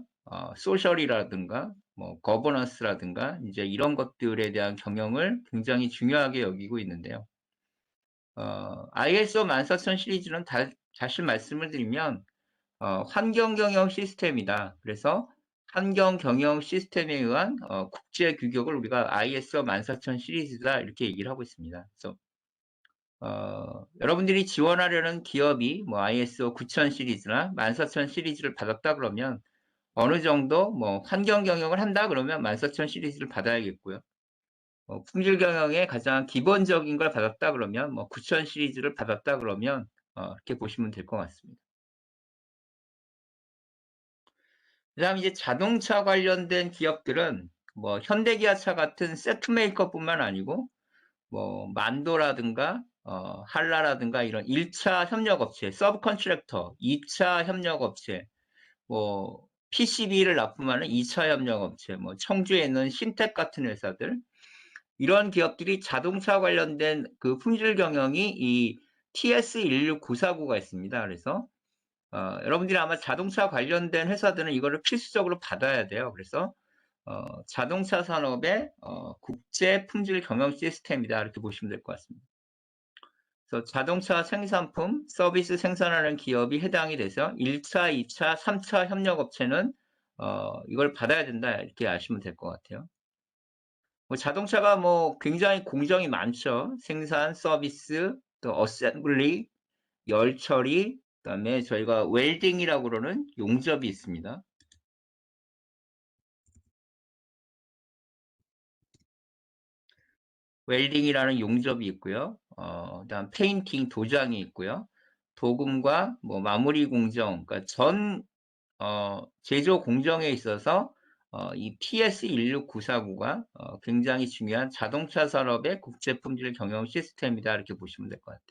A: 소셜이라든가 거버넌스라든가 인제 이런 것들에 대한 경영을 굉장히 중요하게 여기고 있는데요. ISO 14000 시리즈는 다시 말씀을 드리면 환경 경영 시스템이다. 그래서 환경 경영 시스템에 의한 국제 규격을 우리가 ISO 14000 시리즈다 이렇게 얘기를 하고 있습니다. 그래서 여러분들이 지원하려는 기업이 뭐 ISO 9000 시리즈나 14000 시리즈를 받았다 그러면 어느 정도 뭐 환경 경영을 한다 그러면 14000 시리즈를 받아야겠고요. 품질 경영의 가장 기본적인 걸 받았다 그러면 뭐 9000 시리즈를 받았다 그러면 이렇게 보시면 될 것 같습니다. 그다음에 이제 자동차 관련된 기업들은 뭐 현대기아차 같은 세트 메이커뿐만 아니고 뭐 만도라든가 한라라든가 이런 1차 협력 업체, 서브 컨트랙터, 2차 협력 업체, 뭐 PCB를 납품하는 2차 협력 업체, 뭐 청주에 있는 신텍 같은 회사들, 이런 기업들이 자동차 관련된 그 품질 경영이 이 TS16949가 있습니다. 그래서 여러분들이 아마 자동차 관련된 회사들은 이거를 필수적으로 받아야 돼요. 그래서 자동차 산업의 국제 품질 경영 시스템이다, 이렇게 보시면 될 것 같습니다. 그래서 자동차 생산품, 서비스 생산하는 기업이 해당이 돼서 1 차, 2 차, 3차 협력 업체는 이걸 받아야 된다, 이렇게 아시면 될 것 같아요. 뭐 자동차가 뭐 굉장히 공정이 많죠. 생산, 서비스, 또 어셈블리, 열 처리, 그다음에 저희가 웰딩이라고 그러는 용접이 있습니다. 웰딩이라는 용접이 있고요. 그다음 페인팅 도장이 있고요. 도금과 뭐 마무리 공정, 그러니까 전 제조 공정에 있어서 이 TS16949가 굉장히 중요한 자동차 산업의 국제 품질 경영 시스템이다, 이렇게 보시면 될 것 같아요.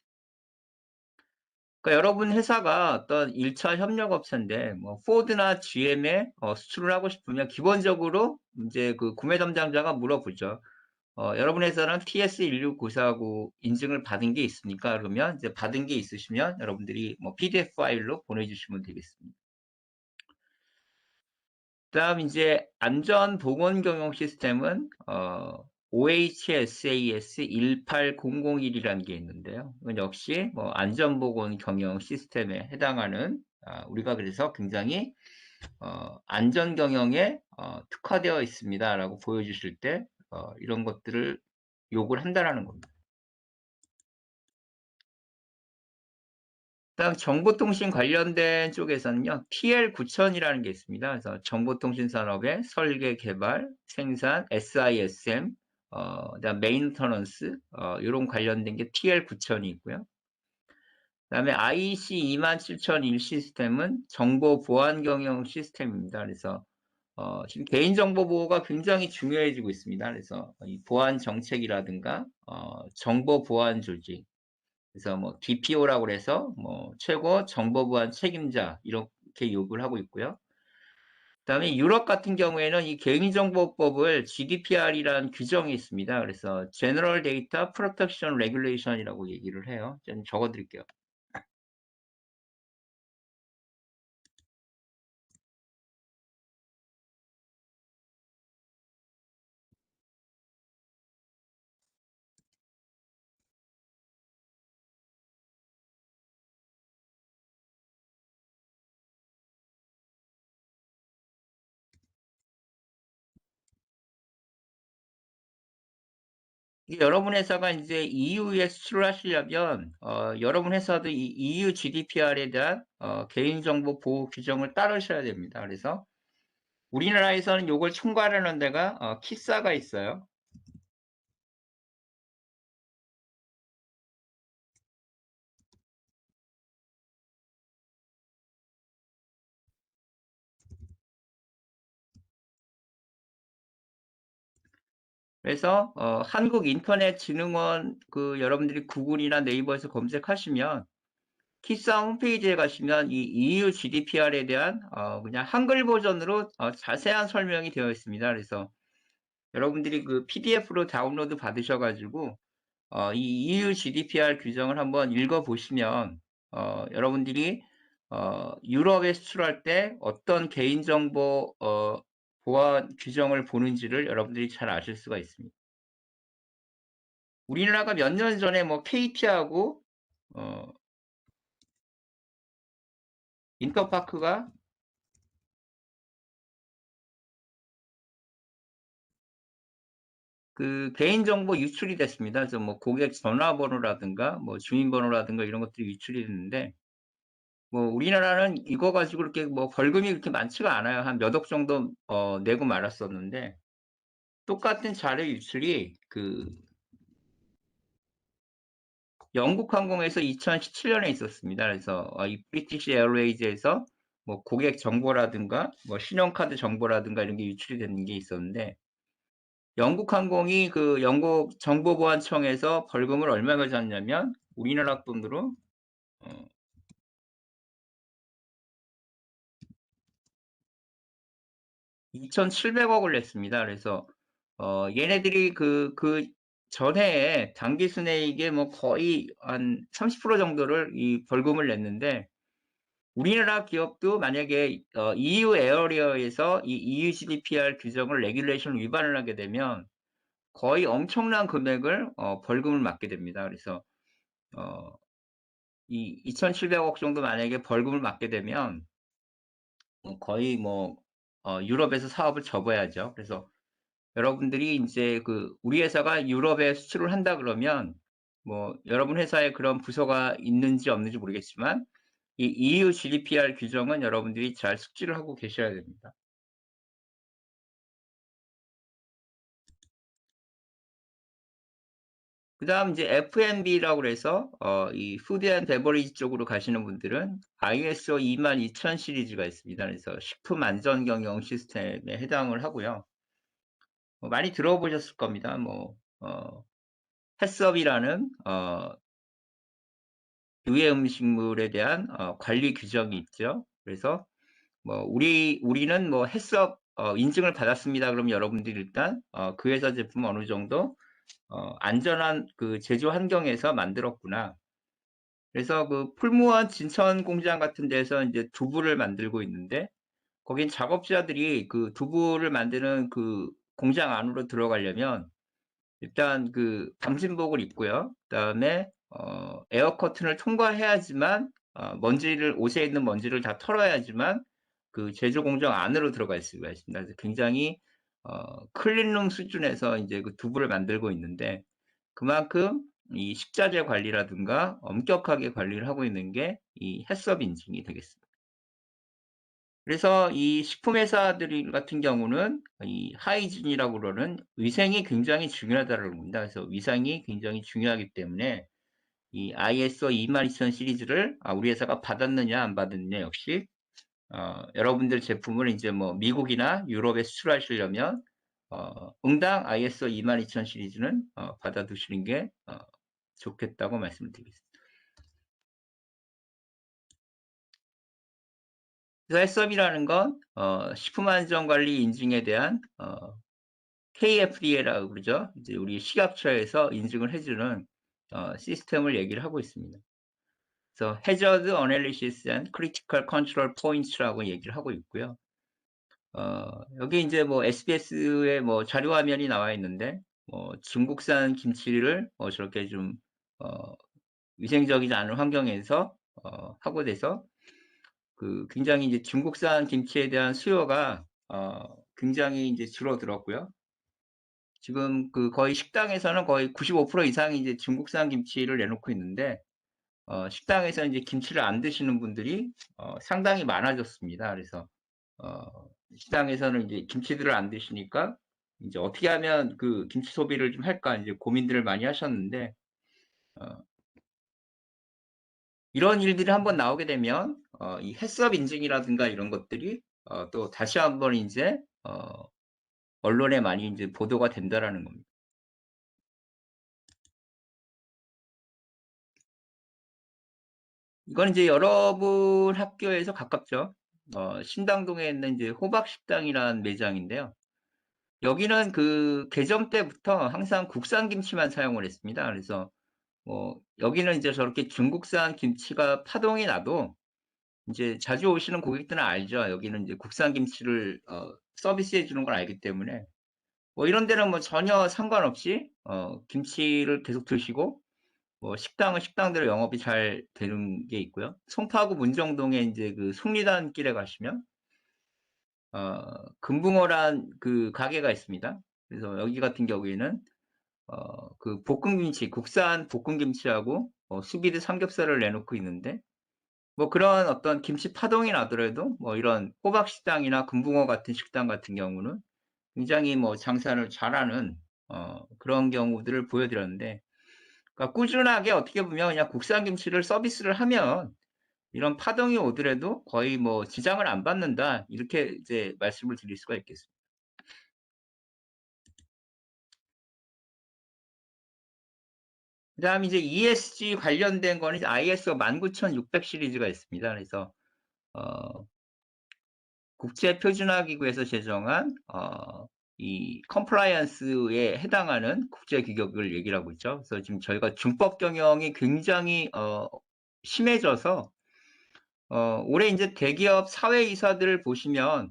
A: 그러니까 여러분 회사가 어떤 1차 협력 업체인데 뭐 포드나 GM에 수출을 하고 싶으면 기본적으로 인제 그 구매 담당자가 물어보죠. "여러분 회사는 TS16949 인증을 받은 게 있습니까?" 그러면 이제 받은 게 있으시면 여러분들이 뭐 PDF 파일로 보내주시면 되겠습니다. 그다음 인제 안전 보건 경영 시스템은 OHSAS 18001이라는 게 있는데요. 이건 역시 뭐 안전 보건 경영 시스템에 해당하는, 우리가 그래서 굉장히 안전 경영에 특화되어 있습니다라고 보여주실 때 이런 것들을 요구를 한다라는 겁니다. 그다음 정보통신 관련된 쪽에서는요. TL9000이라는 게 있습니다. 그래서 정보통신 산업의 설계, 개발, 생산, SISM, 그다음 메인터넌스, 요런 관련된 게 TL9000이 있고요. 그다음에 IEC 27001 시스템은 정보 보안 경영 시스템입니다. 그래서 지금 개인정보 보호가 굉장히 중요해지고 있습니다. 그래서 이 보안 정책이라든가 정보 보안 조직, 그래서 뭐 DPO라고 그래서 뭐 최고 정보 보안 책임자, 이렇게 요구를 하고 있고요. 그다음에 유럽 같은 경우에는 이 개인정보법을 GDPR이라는 규정이 있습니다. 그래서 General Data Protection Regulation이라고 얘기를 해요. 좀 적어 드릴게요. 이게 여러분 회사가 인제 EU에 수출을 하시려면 여러분 회사도 이 EU GDPR에 대한 개인정보 보호 규정을 따르셔야 됩니다. 그래서 우리나라에서는 요걸 총괄하는 데가 키사가 있어요. 그래서 한국인터넷진흥원, 그 여러분들이 구글이나 네이버에서 검색하시면 키사 홈페이지에 가시면 이 EU GDPR에 대한 그냥 한글 버전으로 자세한 설명이 되어 있습니다. 그래서 여러분들이 그 PDF로 다운로드 받으셔 가지고 이 EU GDPR 규정을 한번 읽어 보시면 여러분들이 유럽에 수출할 때 어떤 개인정보 보안 규정을 보는지를 여러분들이 잘 아실 수가 있습니다. 우리나라가 몇 년 전에 뭐 KT하고 어 인터파크가 그 개인정보 유출이 됐습니다. 그래서 뭐 고객 전화번호라든가 뭐 주민번호라든가 이런 것들이 유출이 됐는데, 뭐 우리나라는 이거 가지고 그렇게 뭐 벌금이 그렇게 많지가 않아요. 한 몇 억 정도 내고 말았었는데, 똑같은 자료 유출이 그 영국 항공에서 2017년에 있었습니다. 그래서 이 브리티시 에어웨이즈에서 뭐 고객 정보라든가 뭐 신용카드 정보라든가 이런 게 유출이 되는 게 있었는데, 영국 항공이 그 영국 정보보안청에서 벌금을 얼마나 줬냐면 우리나라 돈으로 2,700억을 냈습니다. 그래서 얘네들이 그 전해에 당기순이익의 뭐 거의 한 30% 정도를 이 벌금을 냈는데, 우리나라 기업도 만약에 EU 에어리어에서 이 EU GDPR 규정을 레귤레이션 위반을 하게 되면 거의 엄청난 금액을 벌금을 맞게 됩니다. 그래서 이 2,700억 정도 만약에 벌금을 맞게 되면 거의 뭐 유럽에서 사업을 접어야죠. 그래서 여러분들이 인제 그 우리 회사가 유럽에 수출을 한다 그러면 뭐 여러분 회사에 그런 부서가 있는지 없는지 모르겠지만 이 EU GDPR 규정은 여러분들이 잘 숙지를 하고 계셔야 됩니다. 그다음 이제 F&B라고 그래서 이 푸드 앤 베버리지 쪽으로 가시는 분들은 ISO 22000 시리즈가 있습니다. 그래서 식품 안전 경영 시스템에 해당을 하고요. 많이 들어보셨을 겁니다. 뭐 해썹이라는 유해 음식물에 대한 관리 규정이 있죠. 그래서 뭐 우리는 뭐 해썹 인증을 받았습니다. 그러면 여러분들이 일단 그 회사 제품을 어느 정도 안전한 그 제조 환경에서 만들었구나. 그래서 그 풀무원 진천 공장 같은 데서 인제 두부를 만들고 있는데, 거긴 작업자들이 그 두부를 만드는 그 공장 안으로 들어가려면 일단 그 방진복을 입고요. 그다음에 에어 커튼을 통과해야지만 먼지를 옷에 있는 먼지를 다 털어야지만 그 제조 공장 안으로 들어갈 수가 있습니다. 그래서 굉장히 클린룸 수준에서 인제 그 두부를 만들고 있는데, 그만큼 이 식자재 관리라든가 엄격하게 관리를 하고 있는 게 이 해썹 인증이 되겠습니다. 그래서 이 식품 회사들이 같은 경우는 이 하이진이라고 그러는 위생이 굉장히 중요하다는 겁니다. 그래서 위생이 굉장히 중요하기 때문에 이 ISO 22000 시리즈를 우리 회사가 받았느냐 안 받았느냐 역시 여러분들 제품을 인제 뭐 미국이나 유럽에 수출하시려면 응당 ISO 22000 시리즈는 받아 두시는 게 좋겠다고 말씀을 드리겠습니다. 그래서 해썹이라는 건 식품안전관리 인증에 대한 KFDA라고 그러죠. 이제 우리 식약처에서 인증을 해 주는 시스템을 얘기를 하고 있습니다. 그래서 Hazard Analysis and Critical Control Points라고 얘기를 하고 있고요. 여기 인제 뭐 SBS의 뭐 자료 화면이 나와 있는데, 중국산 김치를 저렇게 좀 어 위생적이지 않은 환경에서 하고 돼서 그 굉장히 이제 중국산 김치에 대한 수요가 굉장히 이제 줄어들었고요. 지금 그 거의 식당에서는 거의 95% 이상이 이제 중국산 김치를 내놓고 있는데, 식당에서 인제 김치를 안 드시는 분들이 상당히 많아졌습니다. 그래서 어 식당에서는 이제 김치들을 안 드시니까 인제 '어떻게 하면 그 김치 소비를 좀 할까?' 인제 고민들을 많이 하셨는데, 어 이런 일들이 한번 나오게 되면 이 해썹 인증이라든가 이런 것들이 또 다시 한번 인제 언론에 많이 인제 보도가 된다라는 겁니다. 이건 인제 여러분 학교에서 가깝죠. 신당동에 있는 이제 호박식당이라는 매장인데요. 여기는 그 개점 때부터 항상 국산 김치만 사용을 했습니다. 그래서 여기는 인제 저렇게 중국산 김치가 파동이 나도 인제 자주 오시는 고객들은 알죠. 여기는 이제 국산 김치를 서비스해 주는 걸 알기 때문에 뭐 이런 데는 뭐 전혀 상관없이 김치를 계속 드시고, 뭐 식당은 식당대로 영업이 잘 되는 게 있고요. 송파구 문정동에 인제 그 속리단 길에 가시면 금붕어란 그 가게가 있습니다. 그래서 여기 같은 경우에는 그 볶음김치, 국산 볶음김치하고 수비드 삼겹살을 내놓고 있는데, 뭐 그런 어떤 김치 파동이 나더라도 뭐 이런 호박 식당이나 금붕어 같은 식당 같은 경우는 굉장히 뭐 장사를 잘하는 그런 경우들을 보여드렸는데, 그러니까 꾸준하게 어떻게 보면 그냥 국산 김치를 서비스를 하면 이런 파동이 오더라도 거의 뭐 지장을 안 받는다, 이렇게 이제 말씀을 드릴 수가 있겠습니다. 그다음에 이제 ESG 관련된 거는 이제 ISO 19600 시리즈가 있습니다. 그래서 어 국제 표준화 기구에서 제정한 이 컴플라이언스에 해당하는 국제 규격을 얘기를 하고 있죠. 그래서 지금 저희가 준법 경영이 굉장히 심해져서 올해 인제 대기업 사회이사들을 보시면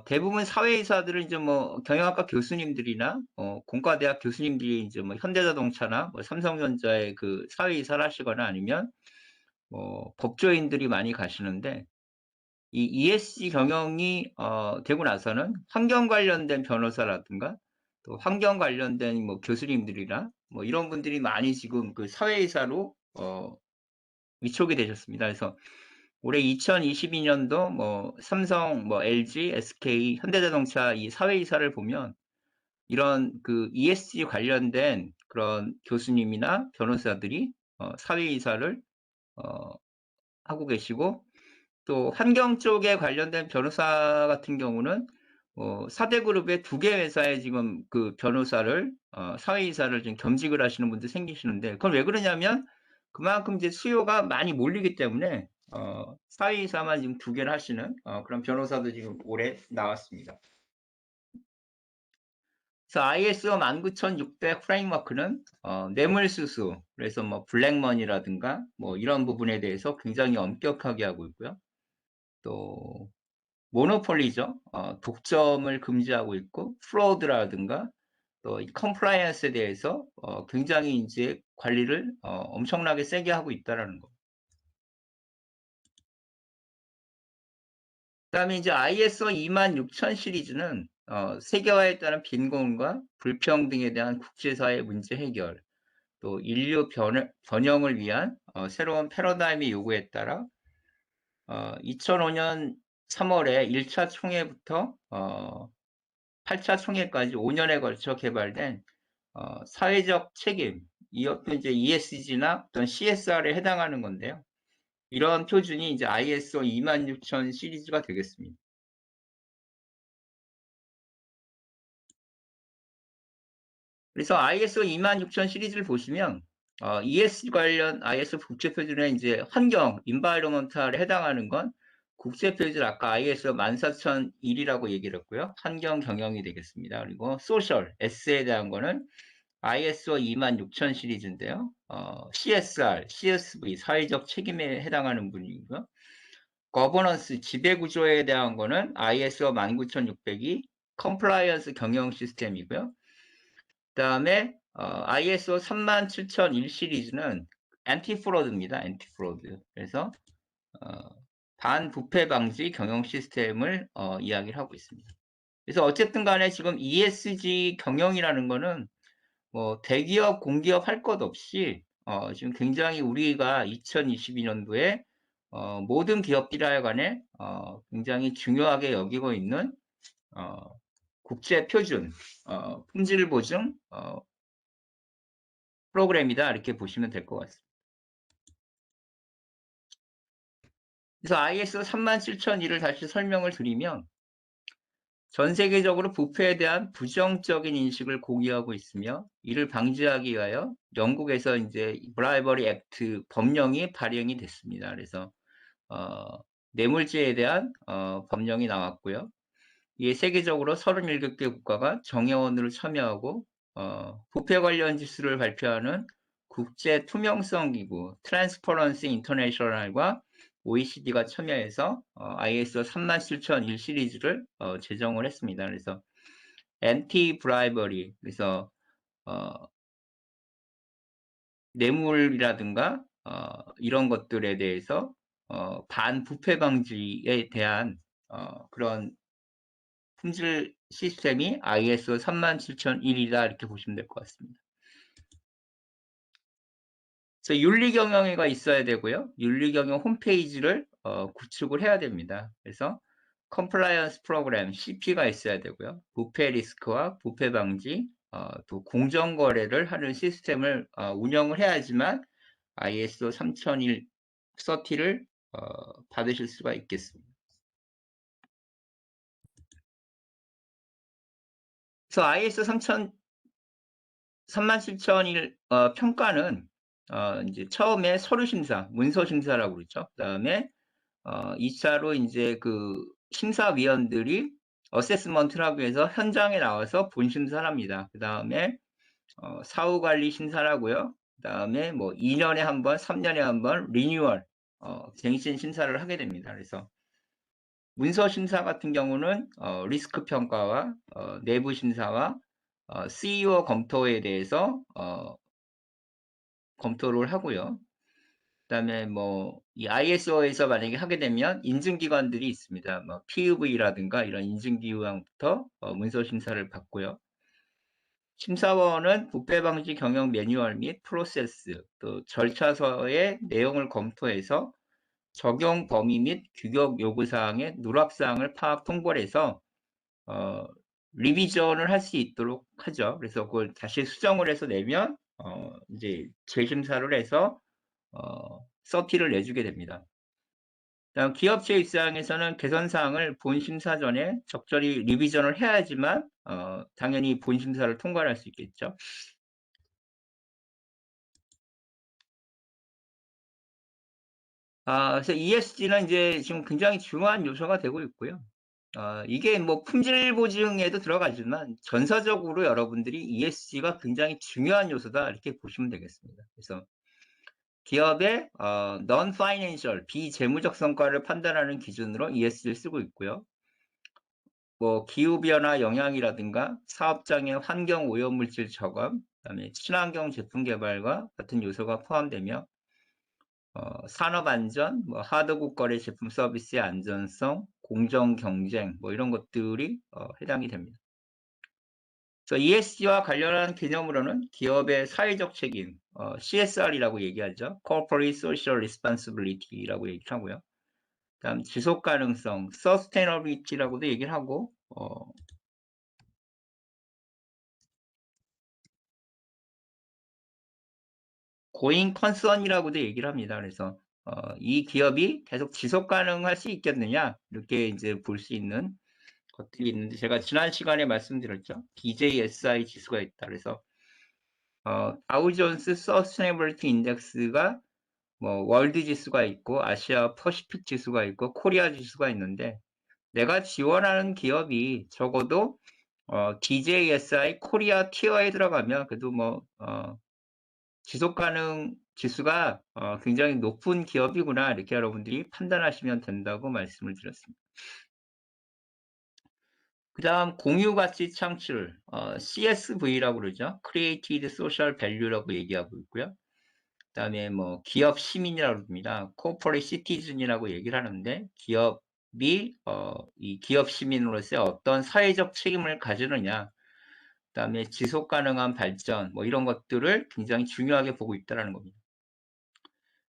A: 대부분 사회이사들은 이제 뭐 경영학과 교수님들이나 공과대학 교수님들이 인제 뭐 현대자동차나 뭐 삼성전자의 그 사회이사를 하시거나 아니면 뭐 법조인들이 많이 가시는데, 이 ESG 경영이 되고 나서는 환경 관련된 변호사라든가 또 환경 관련된 뭐 교수님들이나 뭐 이런 분들이 많이 지금 그 사회이사로 위촉이 되셨습니다. 그래서 올해 2022 년도 뭐 삼성, 뭐 LG, SK, 현대자동차 이 사회이사를 보면 이런 그 ESG 관련된 그런 교수님이나 변호사들이 사회이사를 어 하고 계시고, 또 환경 쪽에 관련된 변호사 같은 경우는 4대 그룹의 2개 회사에 지금 그 변호사를 사회이사를 지금 겸직을 하시는 분들 생기시는데, 그건 왜 그러냐면 그만큼 이제 수요가 많이 몰리기 때문에 사회이사만 지금 2개를 하시는 그런 변호사도 지금 올해 나왔습니다. 그래서 ISO 19600 프레임워크는 뇌물수수, 그래서 뭐 블랙머니라든가 뭐 이런 부분에 대해서 굉장히 엄격하게 하고 있고요. 또 모노폴리죠. 독점을 금지하고 있고, 프로드라든가 또 이 컴플라이언스에 대해서 굉장히 인제 관리를 엄청나게 세게 하고 있다라는 거. 그다음에 이제 ISO 26000 시리즈는 세계화에 따른 빈곤과 불평등에 대한 국제사회 문제 해결, 또 인류 번영을 위한 새로운 패러다임의 요구에 따라 2005년 3 월에 1차 총회부터 8차 총회까지 5 년에 걸쳐 개발된 사회적 책임, 이것도 이제 ESG나 어떤 CSR에 해당하는 건데요. 이런 표준이 이제 ISO 26000 시리즈가 되겠습니다. 그래서 ISO 26000 시리즈를 보시면 ESG 관련 ISO 국제 표준에 이제 환경, environmental에 해당하는 건 국제 표준 아까 ISO 14001이라고 얘기를 했고요. 환경 경영이 되겠습니다. 그리고 소셜, S에 대한 거는 ISO 26000 시리즈인데요. CSR, CSV, 사회적 책임에 해당하는 분이고요. 거버넌스, 지배 구조에 대한 거는 ISO 19600이 컴플라이언스 경영 시스템이고요. 그다음에 ISO 37001 시리즈는 앤티 프로드입니다. 앤티 프로드. 그래서 어 반부패 방지 경영 시스템을 이야기를 하고 있습니다. 그래서 어쨌든 간에 지금 ESG 경영이라는 거는 뭐 대기업, 공기업 할 것 없이 지금 굉장히 우리가 2022 년도에 모든 기업들에 관해 굉장히 중요하게 여기고 있는 어 국제 표준 품질 보증 프로그램이다, 이렇게 보시면 될 것 같습니다. 그래서 ISO 37001을 다시 설명을 드리면, 전 세계적으로 부패에 대한 부정적인 인식을 공유하고 있으며, 이를 방지하기 위하여 영국에서 이제 브라이버리 액트 법령이 발행이 됐습니다. 그래서 어 뇌물죄에 대한 법령이 나왔고요. 이게 세계적으로 37개 국가가 정회원으로 참여하고 부패 관련 지수를 발표하는 국제 투명성 기구 트랜스퍼런시 인터내셔널과 OECD가 참여해서 ISO 37001 시리즈를 제정을 했습니다. 그래서 엔티 브라이버리, 그래서 어 뇌물이라든가 이런 것들에 대해서 반부패 방지에 대한 그런 품질 시스템이 ISO 37001이다 이렇게 보시면 될 것 같습니다. 그래서 윤리경영회가 있어야 되고요. 윤리경영 홈페이지를 구축을 해야 됩니다. 그래서 컴플라이언스 프로그램 CP가 있어야 되고요. 부패 리스크와 부패 방지, 또 공정거래를 하는 시스템을 운영을 해야지만 ISO 3001 30를 받으실 수가 있겠습니다. 그래서 ISO 37001 평가는 이제 처음에 서류 심사, 문서 심사라고 그러죠. 그다음에 2차로 이제 그 심사위원들이 어세스먼트를 하기 위해서 현장에 나와서 본 심사를 합니다. 그다음에 사후 관리 심사를 하고요. 그다음에 뭐 2년에 한 번, 3년에 한 번 리뉴얼 갱신 심사를 하게 됩니다. 그래서 문서 심사 같은 경우는 리스크 평가와 내부 심사와 CEO 검토에 대해서 검토를 하고요. 그다음에 뭐 이 ISO에서 만약에 하게 되면 인증기관들이 있습니다. 뭐 PUV라든가 이런 인증기관부터 문서 심사를 받고요. 심사원은 부패 방지 경영 매뉴얼 및 프로세스, 또 절차서의 내용을 검토해서 적용 범위 및 규격 요구 사항의 누락 사항을 파악 통보해서 리비전을 할 수 있도록 하죠. 그래서 그걸 다시 수정을 해서 내면 이제 재심사를 해서 서티를 내주게 됩니다. 다음 기업체 입장에서는 개선 사항을 본 심사 전에 적절히 리비전을 해야지만 당연히 본 심사를 통과할 수 있겠죠. 그래서 ESG는 이제 지금 굉장히 중요한 요소가 되고 있고요. 이게 뭐 품질 보증에도 들어가지만 전사적으로 여러분들이 ESG가 굉장히 중요한 요소다 이렇게 보시면 되겠습니다. 그래서 기업의 non-financial 비재무적 성과를 판단하는 기준으로 ESG를 쓰고 있고요. 뭐 기후변화 영향이라든가 사업장의 환경 오염물질 저감, 그다음에 친환경 제품 개발과 같은 요소가 포함되며 산업안전, 뭐 하드굿 거래 제품 서비스의 안전성, 공정 경쟁 뭐 이런 것들이 해당이 됩니다. 그래서 ESG와 관련한 개념으로는 기업의 사회적 책임, CSR이라고 얘기하죠. Corporate Social Responsibility라고 얘기하고요. 그다음 지속 가능성, Sustainability라고도 얘기를 하고 고잉 컨선이라고도 얘기를 합니다. 그래서 이 기업이 계속 지속 가능할 수 있겠느냐 이렇게 이제 볼 수 있는 것들이 있는데 제가 지난 시간에 말씀드렸죠. DJSI 지수가 있다. 그래서 다우존스 서스테이너빌리티 인덱스가 뭐 월드 지수가 있고 아시아 퍼시픽 지수가 있고 코리아 지수가 있는데 내가 지원하는 기업이 적어도 DJSI 코리아 티어에 들어가면 그래도 뭐 지속 가능 지수가 굉장히 높은 기업이구나 이렇게 여러분들이 판단하시면 된다고 말씀을 드렸습니다. 그다음 공유 가치 창출 CSV라고 그러죠. Created Social Value라고 얘기하고 있고요. 그다음에 뭐 기업 시민이라고 합니다. Corporate Citizen이라고 얘기를 하는데 기업이 이 기업 시민으로서의 어떤 사회적 책임을 가지느냐, 그다음에 지속 가능한 발전 뭐 이런 것들을 굉장히 중요하게 보고 있다라는 겁니다.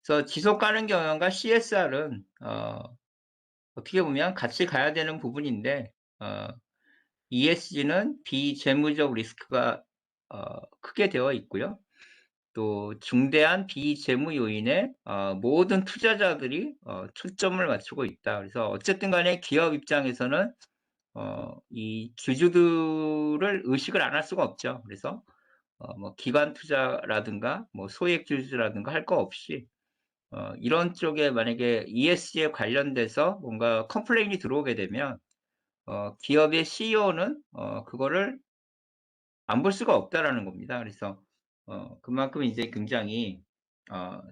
A: 그래서 지속 가능 경영과 CSR은 어떻게 보면 같이 가야 되는 부분인데 ESG는 비재무적 리스크가 크게 되어 있고요. 또 중대한 비재무 요인에 모든 투자자들이 초점을 맞추고 있다. 그래서 어쨌든 간에 기업 입장에서는 이 주주들을 의식을 안 할 수가 없죠. 그래서 뭐 기관 투자라든가 뭐 소액 주주라든가 할 거 없이 이런 쪽에 만약에 ESG에 관련돼서 뭔가 컴플레인이 들어오게 되면 기업의 CEO는 그거를 안 볼 수가 없다라는 겁니다. 그래서 그만큼 이제 굉장히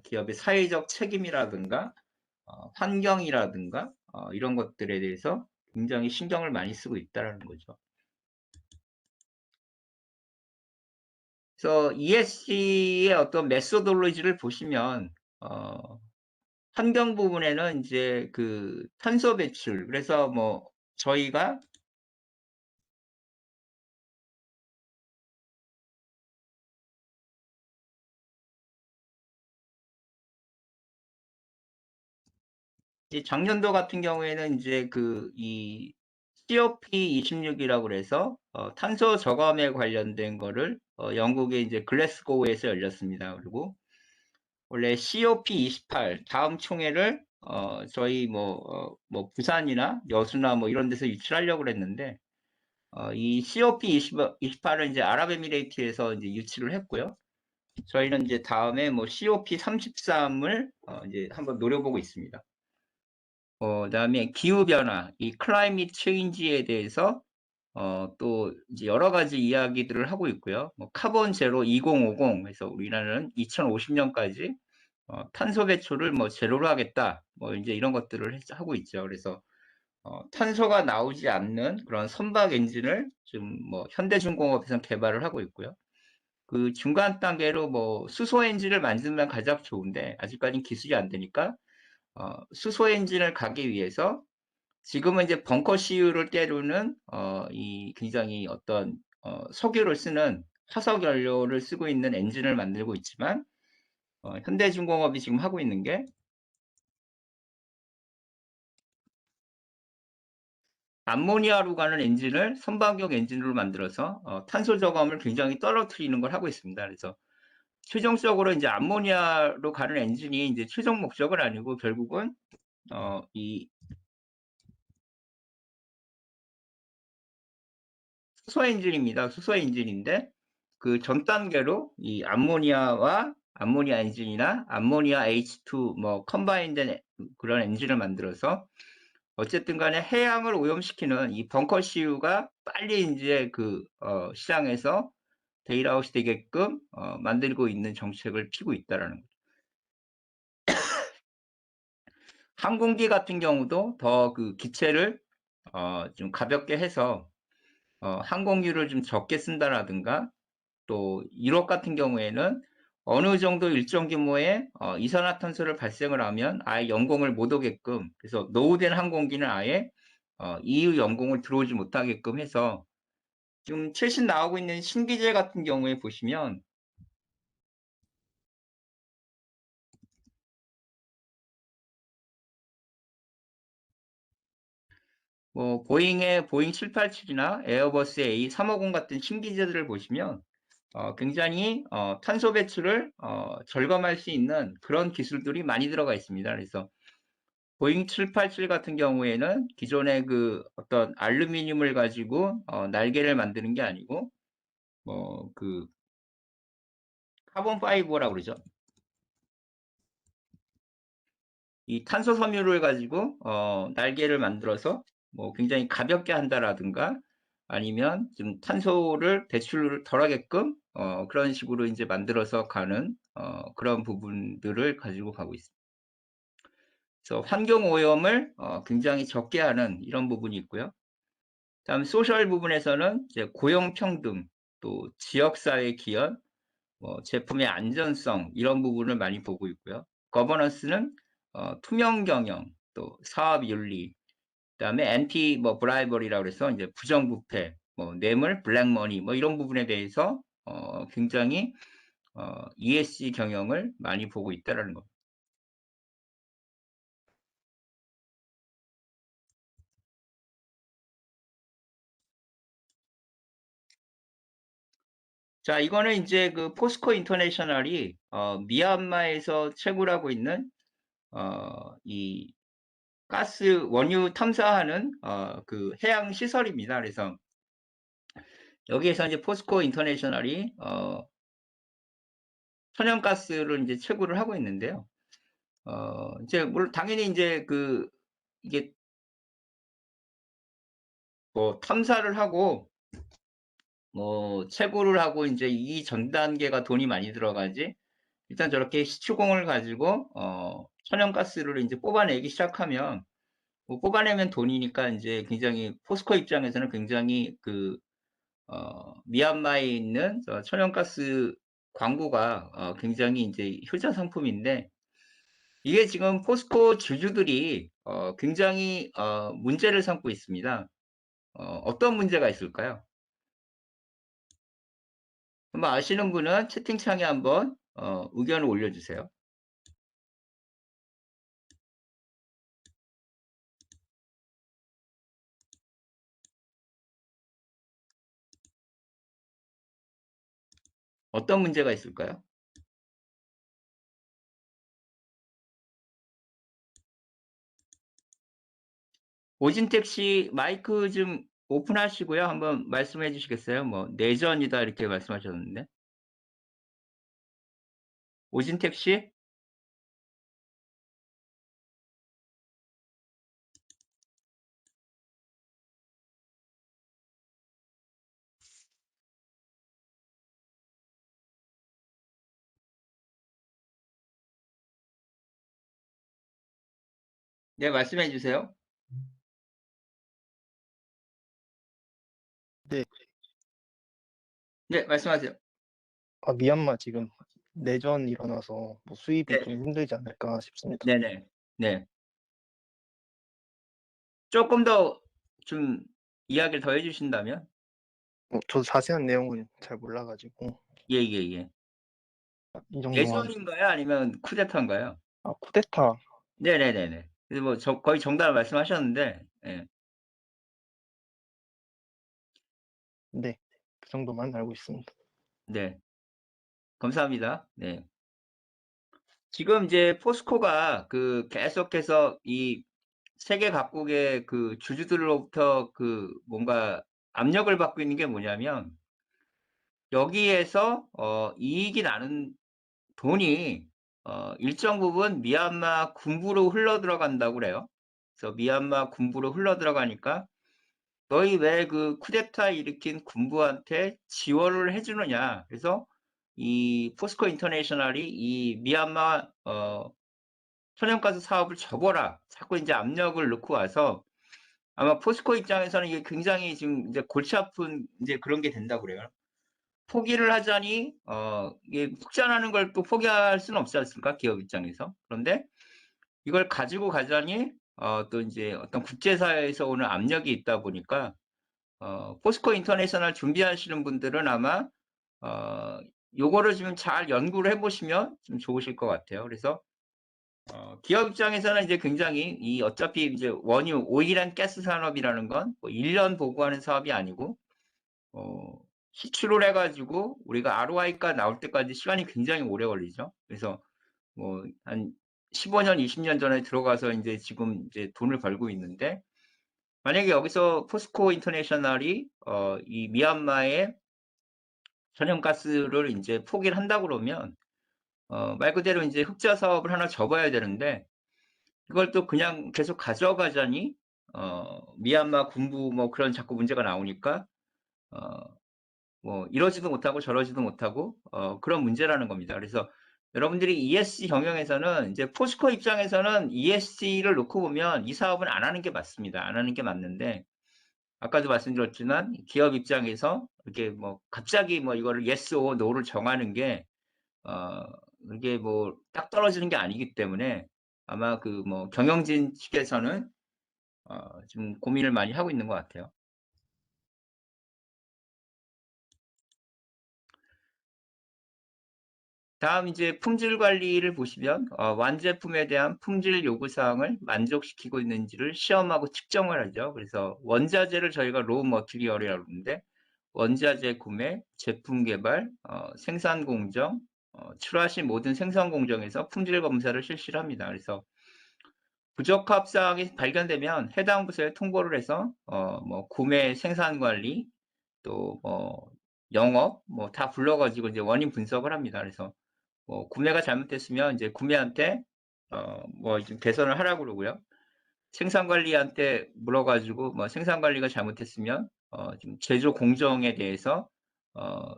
A: 기업의 사회적 책임이라든가 환경이라든가 이런 것들에 대해서 굉장히 신경을 많이 쓰고 있다라는 거죠. 그래서 ESG의 어떤 메소돌로지를 보시면 환경 부분에는 이제 그 탄소 배출, 그래서 뭐 저희가 작년도 같은 경우에는 이제 이 COP26이라고 그래서 탄소 저감에 관련된 거를 영국의 이제 글래스고우에서 열렸습니다. 그리고 원래 COP28 다음 총회를 저희 뭐 부산이나 여수나 뭐 이런 데서 유치하려고 그랬는데 이 COP28은 이제 아랍에미레이트에서 이제 유치를 했고요. 저희는 이제 다음에 뭐 COP33을 이제 한번 노려보고 있습니다. 그다음에 기후 변화, 이 클라이밋 체인지에 대해서 또 이제 여러 가지 이야기들을 하고 있고요. 뭐 카본 제로 2050 해서 우리나라는 2050년까지 탄소 배출을 뭐 제로로 하겠다. 뭐 이제 이런 것들을 하고 있죠. 그래서 탄소가 나오지 않는 그런 선박 엔진을 지금 뭐 현대중공업에서 개발을 하고 있고요. 그 중간 단계로 뭐 수소 엔진을 만들면 가장 좋은데 아직까지는 기술이 안 되니까 수소 엔진을 가기 위해서 지금은 이제 벙커 CU를 때우는 이 굉장히 어떤 석유를 쓰는 화석 연료를 쓰고 있는 엔진을 만들고 있지만 현대중공업이 지금 하고 있는 게 암모니아로 가는 엔진을 선박용 엔진으로 만들어서 탄소 저감을 굉장히 떨어뜨리는 걸 하고 있습니다. 그래서 최종적으로 이제 암모니아로 가는 엔진이 이제 최종 목적은 아니고 결국은 이 수소 엔진입니다. 수소 엔진인데 그 전 단계로 이 암모니아와 암모니아 엔진이나 암모니아 H2 뭐 컴바인된 그런 엔진을 만들어서 어쨌든 간에 해양을 오염시키는 이 벙커 CU가 빨리 이제 시장에서 데일아웃이 되게끔 만들고 있는 정책을 피고 있다라는 거죠. 항공기 같은 경우도 더 그 기체를 좀 가볍게 해서 항공유를 좀 적게 쓴다라든가 또 유럽 같은 경우에는 어느 정도 일정 규모의 이산화탄소를 발생을 하면 아예 영공을 못 오게끔 그래서 노후된 항공기는 아예 EU 영공을 들어오지 못하게끔 해서 지금 최신 나오고 있는 신기제 같은 경우에 보시면 뭐 보잉의 보잉 787이나 에어버스의 A350 같은 신기제들을 보시면 굉장히 탄소 배출을 절감할 수 있는 그런 기술들이 많이 들어가 있습니다. 그래서 보잉 787 같은 경우에는 기존의 그 어떤 알루미늄을 가지고 날개를 만드는 게 아니고 그 카본 파이버라고 그러죠. 이 탄소 섬유를 가지고 날개를 만들어서 뭐 굉장히 가볍게 한다라든가 아니면 좀 탄소를 배출을 덜하게끔 그런 식으로 이제 만들어서 가는 그런 부분들을 가지고 가고 있습니다. 그래서 환경 오염을 굉장히 적게 하는 이런 부분이 있고요. 다음 소셜 부분에서는 이제 고용 평등, 또 지역사회 기여, 뭐 제품의 안전성 이런 부분을 많이 보고 있고요. 거버넌스는 투명 경영, 또 사업 윤리, 그다음에 엔티 뭐 브라이버리라고 해서 이제 부정부패, 뭐 뇌물, 블랙머니 뭐 이런 부분에 대해서 굉장히 ESG 경영을 많이 보고 있다라는 겁니다. 자, 이거는 이제 그 포스코 인터내셔널이 미얀마에서 채굴하고 있는 이 가스 원유 탐사하는 그 해양 시설입니다. 그래서 여기에서 이제 포스코 인터내셔널이 천연가스를 이제 채굴을 하고 있는데요. 이제 물론 당연히 이제 이게 뭐 탐사를 하고 뭐 채굴을 하고 이제 이 전 단계가 돈이 많이 들어가지. 일단 저렇게 시추공을 가지고 천연가스를 이제 뽑아내기 시작하면 뭐 뽑아내면 돈이니까 이제 굉장히 포스코 입장에서는 굉장히 미얀마에 있는 천연가스 광고가 굉장히 이제 효자 상품인데 이게 지금 포스코 주주들이 굉장히 문제를 삼고 있습니다. 어떤 문제가 있을까요? 한번 아시는 분은 채팅창에 한번 의견을 올려주세요. 어떤 문제가 있을까요? 오진택 씨 마이크 좀 오픈하시고요. 한번 말씀해 주시겠어요? 뭐 내전이다 이렇게 말씀하셨는데. 오진택 씨? 네, 말씀해 주세요.
B: 네.
A: 네, 말씀하세요.
B: 미얀마 지금 내전 일어나서 뭐 수입이
A: 네.
B: 좀 힘들지 않을까 싶습니다.
A: 네네. 네. 조금 더 좀 이야기를 더 해주신다면?
B: 저 자세한 내용은 잘 몰라가지고
A: 예, 예, 예.
B: 이 정도만.
A: 내전인가요? 아니면 쿠데타인가요?
B: 쿠데타.
A: 네네네네. 그래서 뭐 거의 정답을 말씀하셨는데, 예.
B: 네, 그 정도만 알고 있습니다.
A: 네. 감사합니다. 네. 지금 이제 포스코가 그 계속해서 이 세계 각국의 그 주주들로부터 그 뭔가 압력을 받고 있는 게 뭐냐면 여기에서 이익이 나는 돈이 일정 부분 미얀마 군부로 흘러들어간다고 그래요. 그래서 미얀마 군부로 흘러들어가니까 "너희 왜 그 쿠데타 일으킨 군부한테 지원을 해 주느냐." 그래서 이 포스코 인터내셔널이 이 미얀마 천연가스 사업을 접어라. 자꾸 인제 압력을 넣고 와서 아마 포스코 입장에서는 이게 굉장히 지금 이제 골치 아픈 인제 그런 게 된다고 그래요. 포기를 하자니 이게 흑자나는 걸 또 포기할 수는 없지 않습니까? 기업 입장에서. 그런데 이걸 가지고 가자니 또 인제 어떤 국제사회에서 오는 압력이 있다 보니까 포스코 인터내셔널 준비하시는 분들은 아마 어 요거를 좀 잘 연구를 해 보시면 좀 좋으실 것 같아요. 그래서 기업 입장에서는 이제 굉장히 이 어차피 이제 원유 오일 앤 가스 산업이라는 건 뭐 1년 보고하는 사업이 아니고 시추를 해 가지고 우리가 ROI가 나올 때까지 시간이 굉장히 오래 걸리죠. 그래서 뭐 한 15 년, 20년 전에 들어가서 인제 지금 이제 돈을 벌고 있는데 만약에 여기서 포스코 인터내셔널이 이 미얀마의 천연가스를 인제 포기를 한다 그러면 말 그대로 인제 흑자 사업을 하나 접어야 되는데 그걸 또 그냥 계속 가져가자니 미얀마 군부 뭐 그런 자꾸 문제가 나오니까 어 뭐 이러지도 못하고 저러지도 못하고 그런 문제라는 겁니다. 그래서 여러분들이 ESG 경영에서는 이제 포스코 입장에서는 ESG를 놓고 보면 이 사업은 안 하는 게 맞습니다. 안 하는 게 맞는데 아까도 말씀드렸지만 기업 입장에서 이렇게 뭐 갑자기 뭐 이거를 yes or no를 정하는 게 어 이게 뭐 딱 떨어지는 게 아니기 때문에 아마 그 뭐 경영진 측에서는 좀 고민을 많이 하고 있는 것 같아요. 다음 이제 품질 관리를 보시면 완제품에 대한 품질 요구 사항을 만족시키고 있는지를 시험하고 측정을 하죠. 그래서 원자재를 저희가 로우 머티리얼이라고 그러는데 원자재 구매, 제품 개발, 생산 공정, 출하 시 모든 생산 공정에서 품질 검사를 실시를 합니다. 그래서 부적합 사항이 발견되면 해당 부서에 통보를 해서 뭐 구매 생산 관리 또 뭐 영업 뭐 다 불러 가지고 이제 원인 분석을 합니다. 그래서 뭐 구매가 잘못됐으면 이제 구매한테 뭐 좀 개선을 하라고 그러고요. 생산 관리한테 물어 가지고 뭐 생산 관리가 잘못했으면 좀 제조 공정에 대해서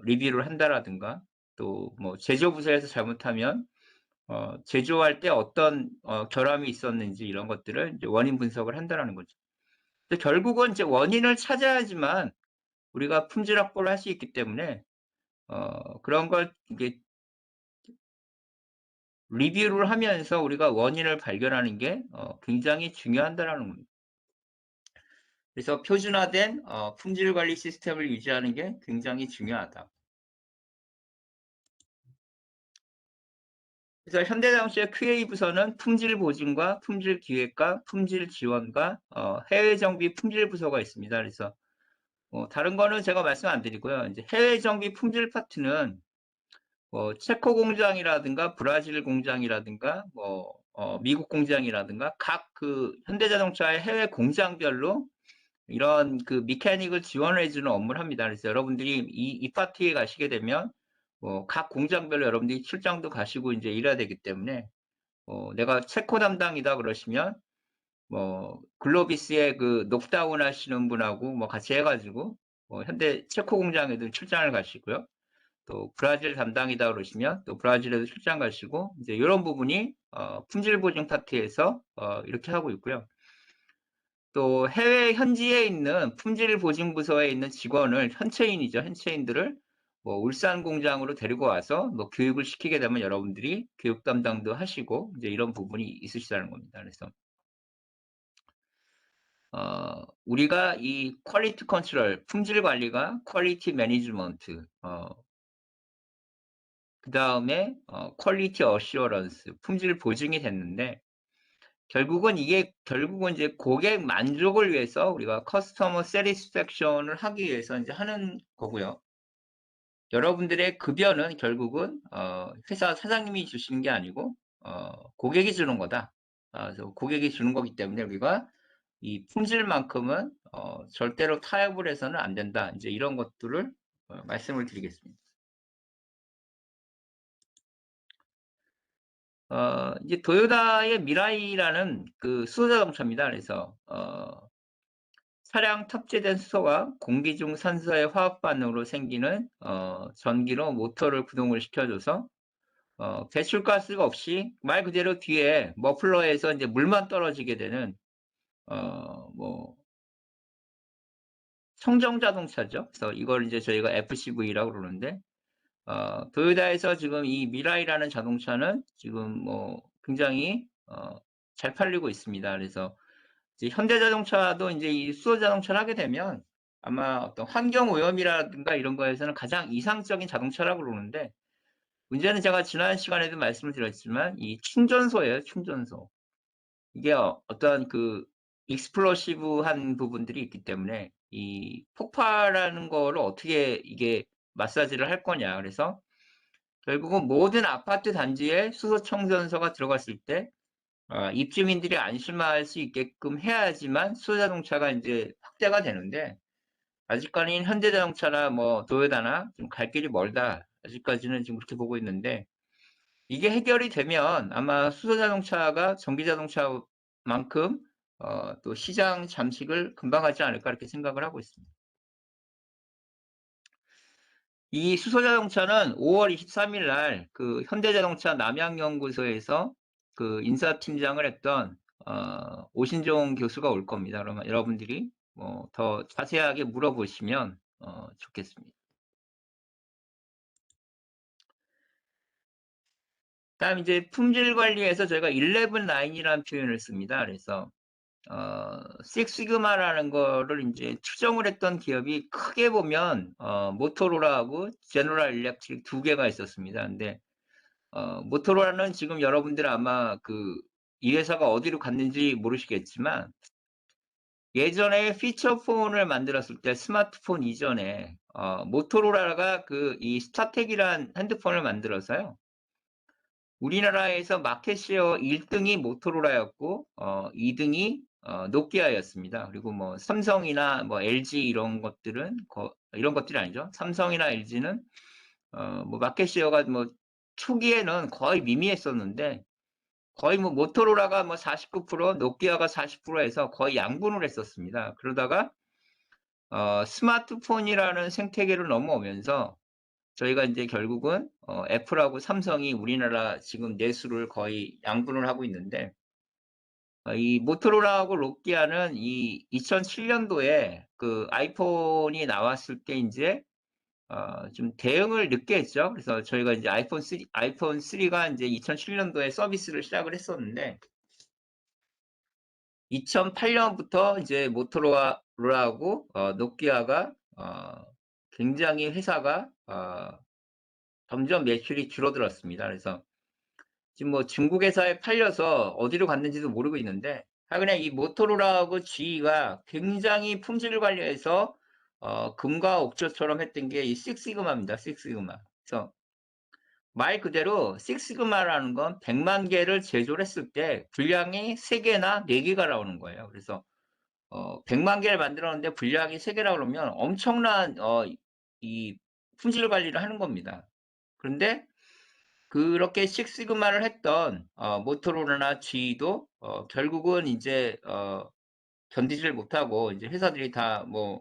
A: 리뷰를 한다라든가 또 뭐 제조 부서에서 잘못하면 제조할 때 어떤 결함이 있었는지 이런 것들을 이제 원인 분석을 한다라는 거죠. 근데 결국은 이제 원인을 찾아야지만 우리가 품질 확보를 할 수 있기 때문에 그런 걸 이게 리뷰를 하면서 우리가 원인을 발견하는 게 굉장히 중요하다라는 겁니다. 그래서 표준화된 품질 관리 시스템을 유지하는 게 굉장히 중요하다. 그래서 현대자동차의 QA 부서는 품질 보증과 품질 기획과 품질 지원과 해외 정비 품질 부서가 있습니다. 그래서 다른 거는 제가 말씀 안 드리고요. 이제 해외 정비 품질 파트는 체코 공장이라든가 브라질 공장이라든가 미국 공장이라든가 각 그 현대자동차의 해외 공장별로 이런 그 미케닉을 지원해 주는 업무를 합니다. 그래서 여러분들이 이 파티에 가시게 되면 각 공장별로 여러분들이 출장도 가시고 이제 일해야 되기 때문에 내가 체코 담당이다 그러시면 글로비스의 그 녹다운 하시는 분하고 같이 해 가지고 현대 체코 공장에도 출장을 가시고요. 또 브라질 담당이다 그러시면 또 브라질에도 출장 가시고 이제 요런 부분이 품질 보증 파트에서 이렇게 하고 있고요. 또 해외 현지에 있는 품질 보증 부서에 있는 직원을 현채인이죠. 현채인들을 울산 공장으로 데리고 와서 교육을 시키게 되면 여러분들이 교육 담당도 하시고 이제 이런 부분이 있으시다는 겁니다. 그래서 우리가 이 퀄리티 컨트롤, 품질 관리가 퀄리티 매니지먼트, 그다음에 퀄리티 어시어런스, 품질 보증이 됐는데 결국은 이제 고객 만족을 위해서 우리가 커스터머 세티스팩션을 하기 위해서 이제 하는 거고요. 여러분들의 급여는 결국은 회사 사장님이 주시는 게 아니고 고객이 주는 거다. 그래서 고객이 주는 거기 때문에 우리가 이 품질만큼은 절대로 타협을 해서는 안 된다. 이제 이런 것들을 말씀을 드리겠습니다. 이제 도요타의 미라이라는 그 수소자동차입니다. 그래서 차량 탑재된 수소가 공기 중 산소의 화학 반응으로 생기는 전기로 모터를 구동을 시켜줘서 배출가스가 없이 말 그대로 뒤에 머플러에서 이제 물만 떨어지게 되는 뭐 청정 자동차죠. 그래서 이걸 이제 저희가 FCV라고 그러는데 도요타에서 지금 이 미라이라는 자동차는 지금 굉장히 잘 팔리고 있습니다. 그래서 이제 현대자동차도 이제 이 수소 자동차를 하게 되면 아마 어떤 환경 오염이라든가 이런 거에서는 가장 이상적인 자동차라고 그러는데 문제는 제가 지난 시간에도 말씀을 드렸지만 이 충전소예요, 충전소. 이게 어떠한 그 익스플로시브한 부분들이 있기 때문에 이 폭발하는 거를 어떻게 이게 마사지를 할 거냐. 그래서 결국은 모든 아파트 단지에 수소 충전소가 들어갔을 때 입주민들이 안심할 수 있게끔 해야지만 수소자동차가 이제 확대가 되는데 아직까지는 현대자동차나 도요타나 좀 갈 길이 멀다. 아직까지는 지금 그렇게 보고 있는데 이게 해결이 되면 아마 수소자동차가 전기자동차만큼 또 시장 잠식을 금방 하지 않을까 이렇게 생각을 하고 있습니다. 이 수소자동차는 5월 23일 날 그 현대자동차 남양연구소에서 그 인사팀장을 했던 오신종 교수가 올 겁니다. 그러면 여러분들이 더 자세하게 물어보시면 좋겠습니다. 다음 이제 품질 관리에서 저희가 11라인이라는 표현을 씁니다. 그래서 식시그마라는 거를 이제 추정을 했던 기업이 크게 보면 모토로라하고 제너럴 일렉트릭 두 개가 있었습니다. 근데 모토로라는 지금 여러분들 아마 이 회사가 어디로 갔는지 모르시겠지만 예전에 피처폰을 만들었을 때 스마트폰 이전에 모토로라가 이 스타텍이라는 핸드폰을 만들어서요. 우리나라에서 마켓쉐어 1등이 모토로라였고 2등이 노키아였습니다. 그리고 삼성이나 LG 이런 것들은 이런 것들이 아니죠. 삼성이나 LG는 마켓쉐어가 초기에는 거의 미미했었는데 거의 모토로라가 49%, 노키아가 40% 해서 거의 양분을 했었습니다. 그러다가 스마트폰이라는 생태계를 넘어오면서 저희가 이제 결국은 애플하고 삼성이 우리나라 지금 내수를 거의 양분을 하고 있는데 이 모토로라하고 노키아는 이 2007년도에 그 아이폰이 나왔을 때 이제 좀 대응을 늦게 했죠. 그래서 저희가 이제 아이폰 3가 이제 2007년도에 서비스를 시작을 했었는데 2008년부터 이제 모토로라하고 노키아가 굉장히 회사가 점점 매출이 줄어들었습니다. 그래서 지금 중국 회사에 팔려서 어디로 갔는지도 모르고 있는데 하여간에 이 모토로라하고 GE가 굉장히 품질 관리에서 금과 옥조처럼 했던 게 이 식시그마입니다. 식시그마. 그래서 말 그대로 식시그마라는 건 100만 개를 제조를 했을 때 분량이 3개나 4개가 나오는 거예요. 그래서 100만 개를 만들었는데 분량이 3개라 그러면 엄청난 이 품질 관리를 하는 겁니다. 그런데 그렇게 식시그마를 했던 모토로라나 GE도 결국은 인제 견디지를 못하고 이제 회사들이 다 뭐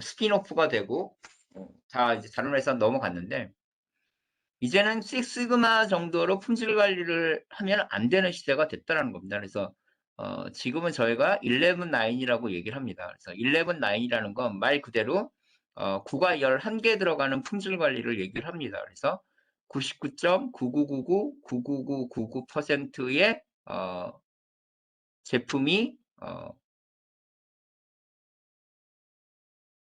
A: 스핀오프가 되고 다 이제 다른 회사로 넘어갔는데, 이제는 식시그마 정도로 품질 관리를 하면 안 되는 시대가 됐다라는 겁니다. 그래서 지금은 저희가 11-9이라고 얘기를 합니다. 그래서 11-9이라는 건 말 그대로 9가 11개 들어가는 품질 관리를 얘기를 합니다. 그래서 99.9999999%의 제품이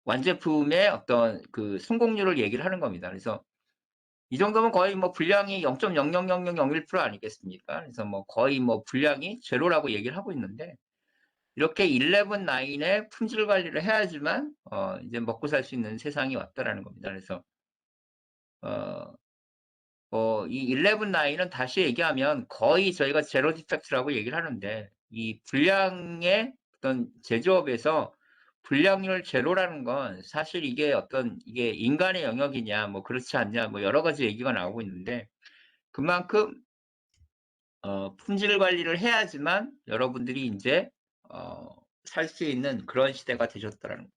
A: 완제품의 어떤 그 성공률을 얘기를 하는 겁니다. 그래서 이 정도면 거의 뭐 분량이 0.00001% 아니겠습니까? 그래서 뭐 거의 뭐 분량이 제로라고 얘기를 하고 있는데, 이렇게 11-9의 품질 관리를 해야지만 이제 먹고 살 수 있는 세상이 왔다라는 겁니다. 그래서 이 11-9은 다시 얘기하면 거의 저희가 제로 디펙트라고 얘기를 하는데, 이 분량의 어떤 제조업에서 분량률 제로라는 건 사실 이게 이게 인간의 영역이냐 뭐 그렇지 않냐 뭐 여러 가지 얘기가 나오고 있는데, 그만큼 품질 관리를 해야지만 여러분들이 인제 살 수 있는 그런 시대가 되셨다라는 거.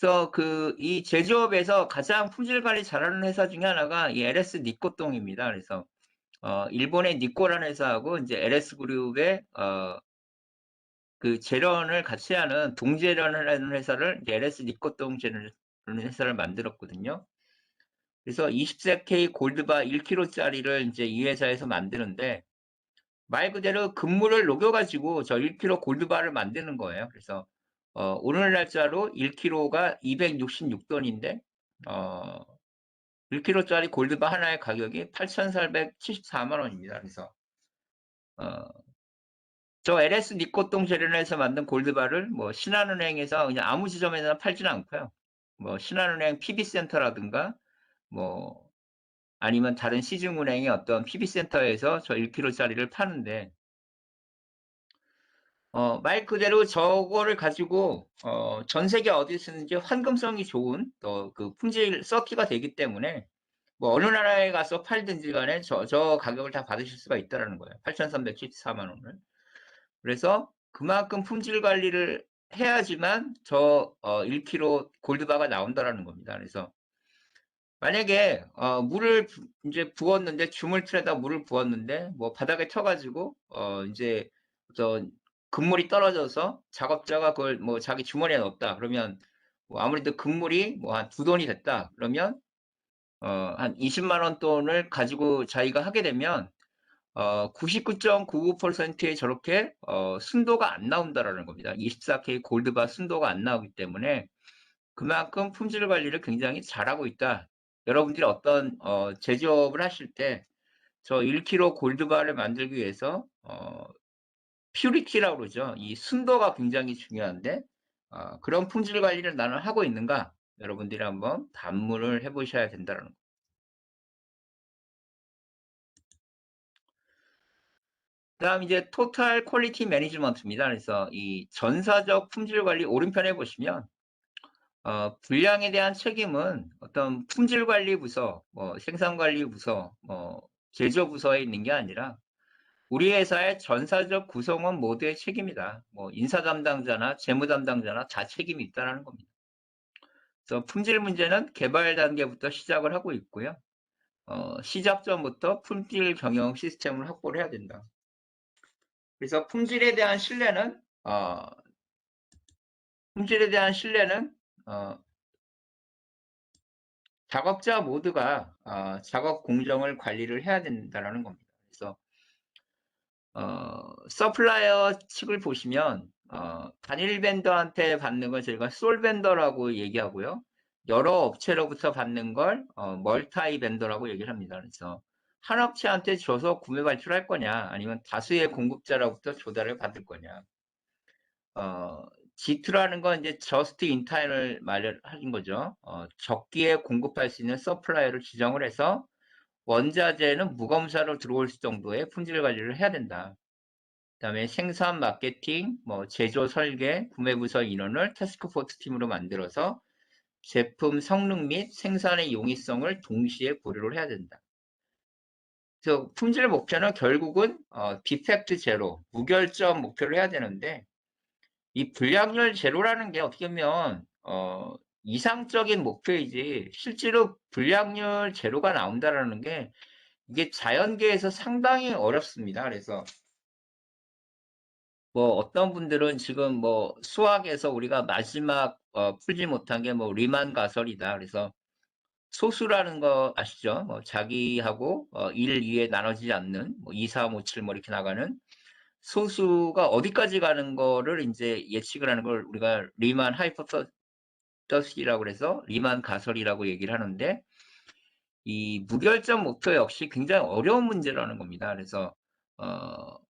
A: 그래서 이 제조업에서 가장 품질 관리 잘하는 회사 중에 하나가 이 LS 니코통입니다. 그래서 일본의 니코라는 회사하고 인제 LS 그룹의 그 재련을 같이 하는 동재련을 하는 회사를 이제 LS 니코통 재련이라는 회사를 만들었거든요. 그래서 24K 골드바 1 짜리를 인제 이 회사에서 만드는데, 말 그대로 금물을 녹여 가지고 저 1 골드바를 만드는 거예요. 그래서 오늘 날짜로 1가 266 돈인데, 어 1 짜리 골드바 하나의 가격이 8,474만 원입니다. 그래서 어 저 LS 니코동 재련에서 만든 골드바를 뭐 신한은행에서 그냥 아무 지점에나 팔지는 않고요. 뭐 신한은행 PB센터라든가 뭐 아니면 다른 시중은행의 어떤 PB센터에서 저 1 짜리를 파는데, 말 그대로 저거를 가지고 전 세계 어디서든지 환금성이 좋은 그 품질 서키가 되기 때문에 뭐 어느 나라에 가서 팔든지 간에 저 가격을 다 받으실 수가 있다라는 거예요. 8,374만 원을. 그래서 그만큼 품질 관리를 해야지만 저 1 골드바가 나온다라는 겁니다. 그래서 만약에 물을 인제 부었는데, 주물 틀에다 물을 부었는데 뭐 바닥에 터 가지고 인제 저 금물이 떨어져서 작업자가 그걸 뭐 자기 주머니에 넣었다. 그러면 뭐 아무래도 금물이 뭐 한 2 돈이 됐다. 그러면 한 200,000원 돈을 가지고 자기가 하게 되면 99.99%의 저렇게 순도가 안 나온다라는 겁니다. 24K 골드바 순도가 안 나오기 때문에 그만큼 품질 관리를 굉장히 잘하고 있다. 여러분들이 어떤 제조업을 하실 때 저 1 골드바를 만들기 위해서 퓨리티라고 그러죠. 이 순도가 굉장히 중요한데 그런 품질 관리를 나는 하고 있는가? 여러분들이 한번 반문을 해 보셔야 된다라는 거. 그다음 이제 토탈 퀄리티 매니지먼트입니다. 그래서 이 전사적 품질 관리 오른편에 보시면 분량에 대한 책임은 어떤 품질 관리 부서, 뭐 생산 관리 부서, 뭐 제조 부서에 있는 게 아니라 우리 회사의 전사적 구성원 모두의 책임이다. 뭐 인사 담당자나 재무 담당자나 다 책임이 있다라는 겁니다. 그래서 품질 문제는 개발 단계부터 시작을 하고 있고요. 시작 전부터 품질 경영 시스템을 확보를 해야 된다. 그래서 품질에 대한 신뢰는 어 작업자 모두가 작업 공정을 관리를 해야 된다라는 겁니다. 그래서 서플라이어 측을 보시면 단일 벤더한테 받는 걸 저희가 솔 벤더라고 얘기하고요. 여러 업체로부터 받는 걸 멀타이 벤더라고 얘기를 합니다. 그래서 한 업체한테 줘서 구매 발주를 할 거냐, 아니면 다수의 공급자로부터 조달을 받을 거냐. 어 G2라는 건 이제 just in time을 말하는 거죠. 적기에 공급할 수 있는 서플라이를 지정을 해서 원자재는 무검사로 들어올 정도의 품질 관리를 해야 된다. 그다음에 생산, 마케팅, 뭐 제조, 설계, 구매 부서 인원을 태스크포스 팀으로 만들어서 제품 성능 및 생산의 용이성을 동시에 고려를 해야 된다. 그래서 품질 목표는 결국은 디펙트 제로, 무결점 목표를 해야 되는데 이 불량률 제로라는 게 어떻게 보면 이상적인 목표이지 실제로 불량률 제로가 나온다라는 게 이게 자연계에서 상당히 어렵습니다. 그래서 뭐 어떤 분들은 지금 뭐 수학에서 우리가 마지막 풀지 못한 게 뭐 리만 가설이다. 그래서 소수라는 거 아시죠? 뭐 자기하고 1, 2에 나눠지지 않는 뭐 2, 3, 5, 7 뭐 이렇게 나가는 소수가 어디까지 가는 거를 이제 예측을 하는 걸 우리가 리만 하이포터시라고 그래서 리만 가설이라고 얘기를 하는데 이 무결점 목표 역시 굉장히 어려운 문제라는 겁니다. 그래서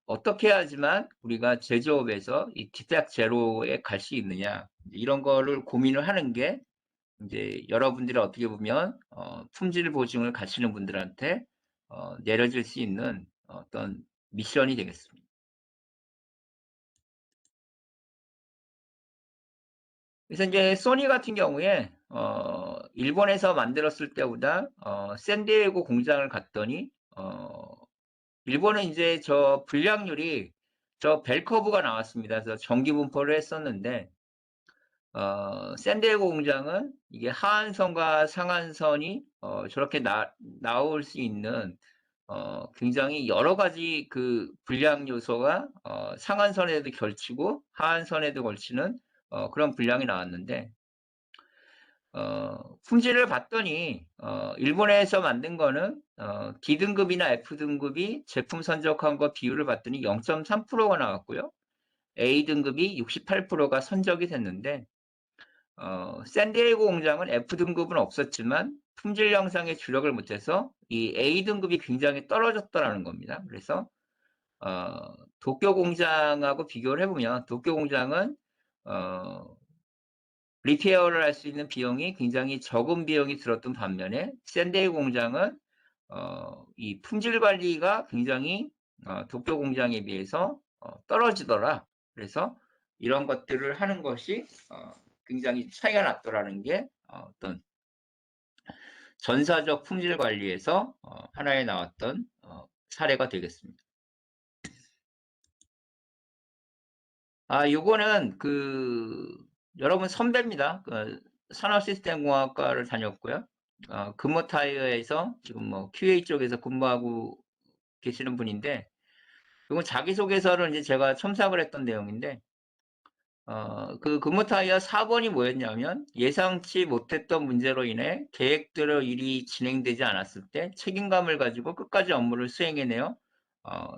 A: 어떻게 해야지만 우리가 제조업에서 이 디펙트 제로에 갈 수 있느냐 이런 거를 고민을 하는 게 이제 여러분들이 어떻게 보면 품질 보증을 갖추는 분들한테 내려질 수 있는 어떤 미션이 되겠습니다. 그래서 이제 소니 같은 경우에 일본에서 만들었을 때보다 샌디에이고 공장을 갔더니 일본은 이제 저 불량률이 저 벨 커브가 나왔습니다. 그래서 정기 분포를 했었는데 샌디에이고 공장은 이게 하한선과 상한선이 저렇게 나올 수 있는 굉장히 여러 가지 그 불량 요소가 상한선에도 걸치고 하한선에도 걸치는 그런 불량이 나왔는데 품질을 봤더니 일본에서 만든 거는 D등급이나 F등급이 제품 선적한 거 비율을 봤더니 0.3%가 나왔고요. A등급이 68%가 선적이 됐는데 샌디에이고 공장은 F등급은 없었지만 품질 향상에 주력을 못해서 이 A등급이 굉장히 떨어졌다라는 겁니다. 그래서 도쿄 공장하고 비교를 해보면 도쿄 공장은 리페어를 할 수 있는 비용이 굉장히 적은 비용이 들었던 반면에 샌디에이고 공장은 이 품질 관리가 굉장히 도쿄 공장에 비해서 떨어지더라. 그래서 이런 것들을 하는 것이 굉장히 차이가 났더라는 게 어떤 전사적 품질 관리에서 하나에 나왔던 사례가 되겠습니다. 요거는 여러분 선배입니다. 산업시스템공학과를 다녔고요. 금호타이어에서 지금 뭐 QA 쪽에서 근무하고 계시는 분인데, 이건 자기소개서를 이제 제가 첨삭을 했던 내용인데, 그 금호타이어 4번이 뭐였냐면, 예상치 못했던 문제로 인해 계획대로 일이 진행되지 않았을 때 책임감을 가지고 끝까지 업무를 수행해내어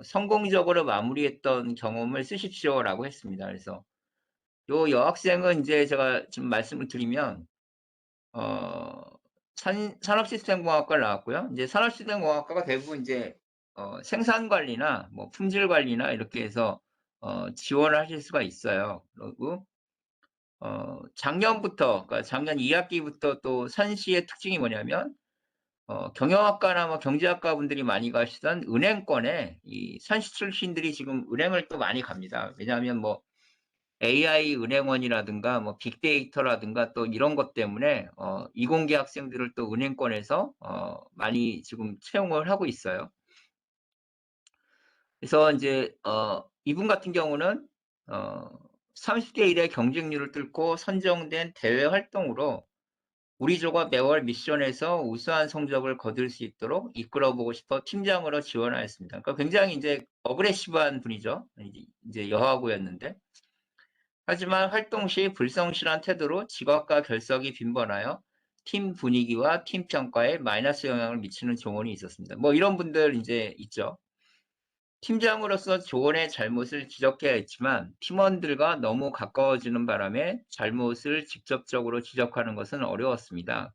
A: 성공적으로 마무리했던 경험을 쓰십시오라고 했습니다. 그래서 요 여학생은 이제 제가 좀 말씀을 드리면 산업시스템공학과를 나왔고요. 이제 산업시스템공학과가 대부분 이제 생산 관리나 뭐 품질 관리나 이렇게 해서 지원을 하실 수가 있어요. 그리고 작년부터, 그러니까 작년 2학기부터 또 산시의 특징이 뭐냐면 경영학과나 뭐 경제학과 분들이 많이 가시던 은행권에 이 산시 출신들이 지금 은행을 또 많이 갑니다. 왜냐하면 뭐 AI 은행원이라든가 뭐 빅데이터라든가 또 이런 것 때문에 이공계 학생들을 또 은행권에서 많이 지금 채용을 하고 있어요. 그래서 이제 이분 같은 경우는 30대 1의 경쟁률을 뚫고 선정된 대외 활동으로 우리 조가 매월 미션에서 우수한 성적을 거둘 수 있도록 이끌어보고 싶어 팀장으로 지원하였습니다. 그러니까 굉장히 이제 어그레시브한 분이죠. 이제 여하고였는데. 하지만 활동 시 불성실한 태도로 지각과 결석이 빈번하여 팀 분위기와 팀 평가에 마이너스 영향을 미치는 조언이 있었습니다. 뭐 이런 분들 이제 있죠. 팀장으로서 조언의 잘못을 지적해야 했지만 팀원들과 너무 가까워지는 바람에 잘못을 직접적으로 지적하는 것은 어려웠습니다.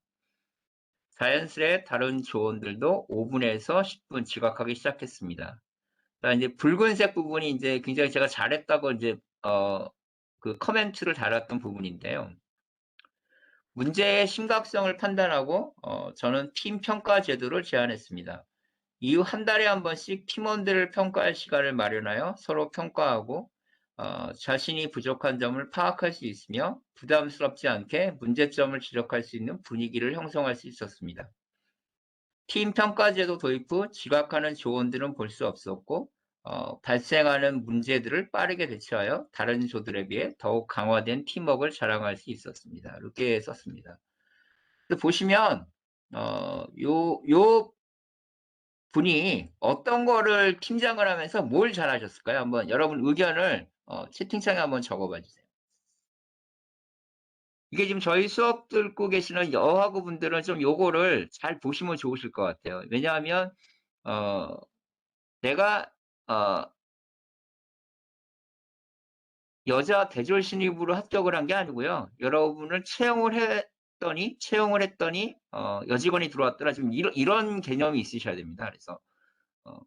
A: 자연스레 다른 조언들도 5분에서 10분 지각하기 시작했습니다. 자, 이제 붉은색 부분이 이제 굉장히 제가 잘했다고 이제 그 커멘트를 달았던 부분인데요. 문제의 심각성을 판단하고 저는 팀 평가 제도를 제안했습니다. 이후 한 달에 한 번씩 팀원들을 평가할 시간을 마련하여 서로 평가하고 자신이 부족한 점을 파악할 수 있으며 부담스럽지 않게 문제점을 지적할 수 있는 분위기를 형성할 수 있었습니다. 팀 평가제도 도입 후 지각하는 조원들은 볼 수 없었고 발생하는 문제들을 빠르게 대처하여 다른 조들에 비해 더욱 강화된 팀워크를 자랑할 수 있었습니다. 이렇게 썼습니다. 보시면 요 분이 어떤 거를 팀장을 하면서 뭘 잘하셨을까요? 한번 여러분 의견을 채팅창에 한번 적어봐 주세요. 이게 지금 저희 수업 듣고 계시는 여학우분들은 좀 요거를 잘 보시면 좋으실 것 같아요. 왜냐하면 어 내가 어 여자 대졸 신입으로 합격을 한 게 아니고요. 여러분을 채용을 했더니 여직원이 들어왔더라. 지금 이런 개념이 있으셔야 됩니다. 그래서 어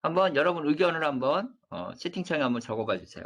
A: 한번 여러분 의견을 한번 채팅창에 한번 적어봐 주세요.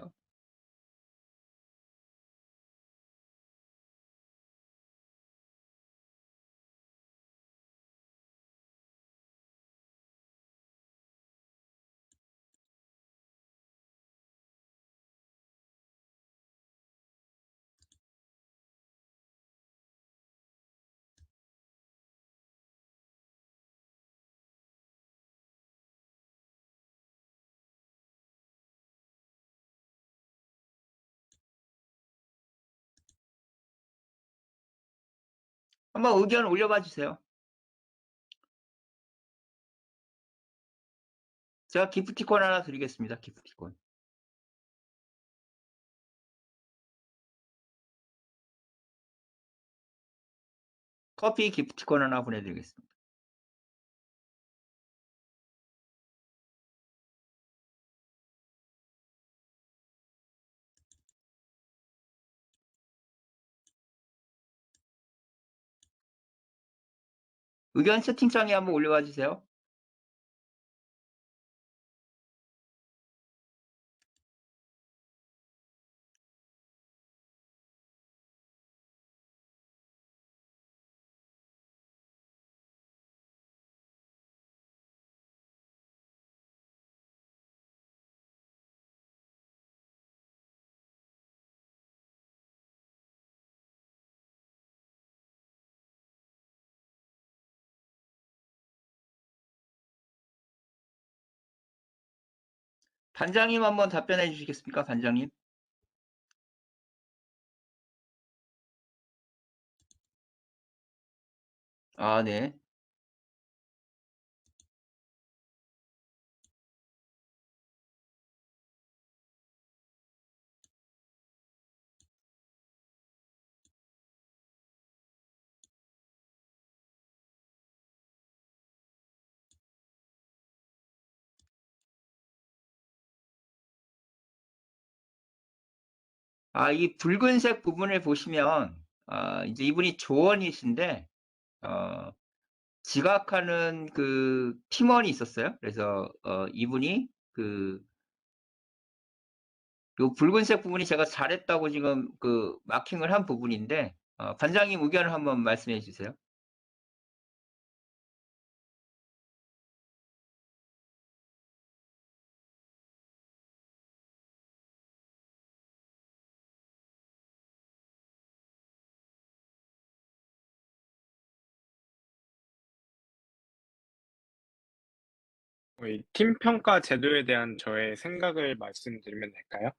A: 한번 의견 올려봐 주세요. 제가 기프티콘 하나 드리겠습니다. 기프티콘. 커피 기프티콘 하나 보내드리겠습니다. 의견 채팅창에 한번 올려봐 주세요. 반장님 한번 답변해 주시겠습니까? 반장님. 아, 네. 이 붉은색 부분을 보시면 이제 이분이 조원이신데 어 지각하는 그 팀원이 있었어요. 그래서 이분이 요 붉은색 부분이 제가 잘했다고 지금 그 마킹을 한 부분인데 반장님 의견을 한번 말씀해 주세요.
C: 이 팀 평가 제도에 대한 저의 생각을 말씀드리면 될까요?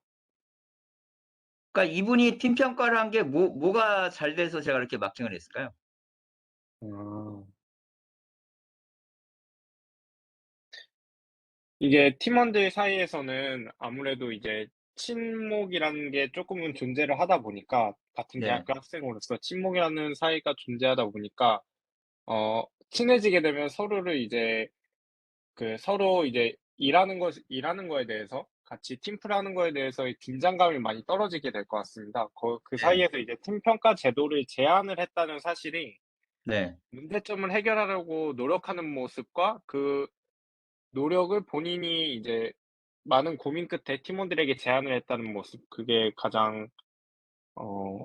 A: 그러니까 이분이 팀 평가를 한 게 뭐가 잘 돼서 제가 이렇게 마킹을 했을까요?
C: 아. 이게 팀원들 사이에서는 아무래도 이제 친목이라는 게 쪼끔은 존재를 하다 보니까, 같은
A: 네.
C: 대학교 학생으로서 친목이라는 사이가 존재하다 보니까 친해지게 되면 서로를 이제 서로 이제 일하는 거에 대해서, 같이 팀플하는 거에 대해서의 긴장감이 많이 떨어지게 될 것 같습니다. 그
A: 네.
C: 사이에서 이제 팀 평가 제도를 제안을 했다는 사실이,
A: 네.
C: 문제점을 해결하려고 노력하는 모습과 그 노력을 본인이 이제 많은 고민 끝에 팀원들에게 제안을 했다는 모습, 그게 가장 어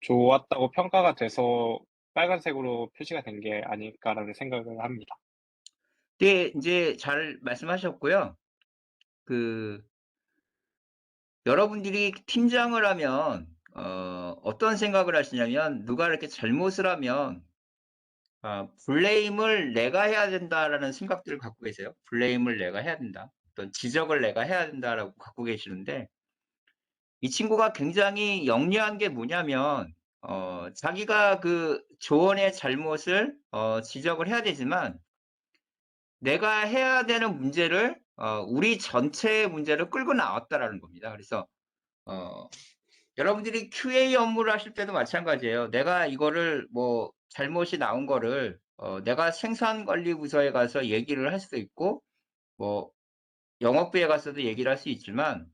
C: 좋았다고 평가가 돼서 빨간색으로 표시가 된 게 아닐까라는 생각을 합니다.
A: 네, 인제 잘 말씀하셨고요. 그 여러분들이 팀장을 하면 어떤 생각을 하시냐면 누가 이렇게 잘못을 하면 '블레임을 내가 해야 된다.'라는 생각들을 갖고 계세요. '블레임을 내가 해야 된다. 어떤 지적을 내가 해야 된다.'라고 갖고 계시는데 이 친구가 굉장히 영리한 게 뭐냐면 자기가 그 조언의 잘못을 지적을 해야 되지만 내가 해야 되는 문제를 우리 전체의 문제를 끌고 나왔다라는 겁니다. 그래서 어 여러분들이 QA 업무를 하실 때도 마찬가지예요. 내가 이거를 뭐 잘못이 나온 거를 내가 생산관리부서에 가서 얘기를 할 수도 있고 뭐 영업부에 가서도 얘기를 할 수 있지만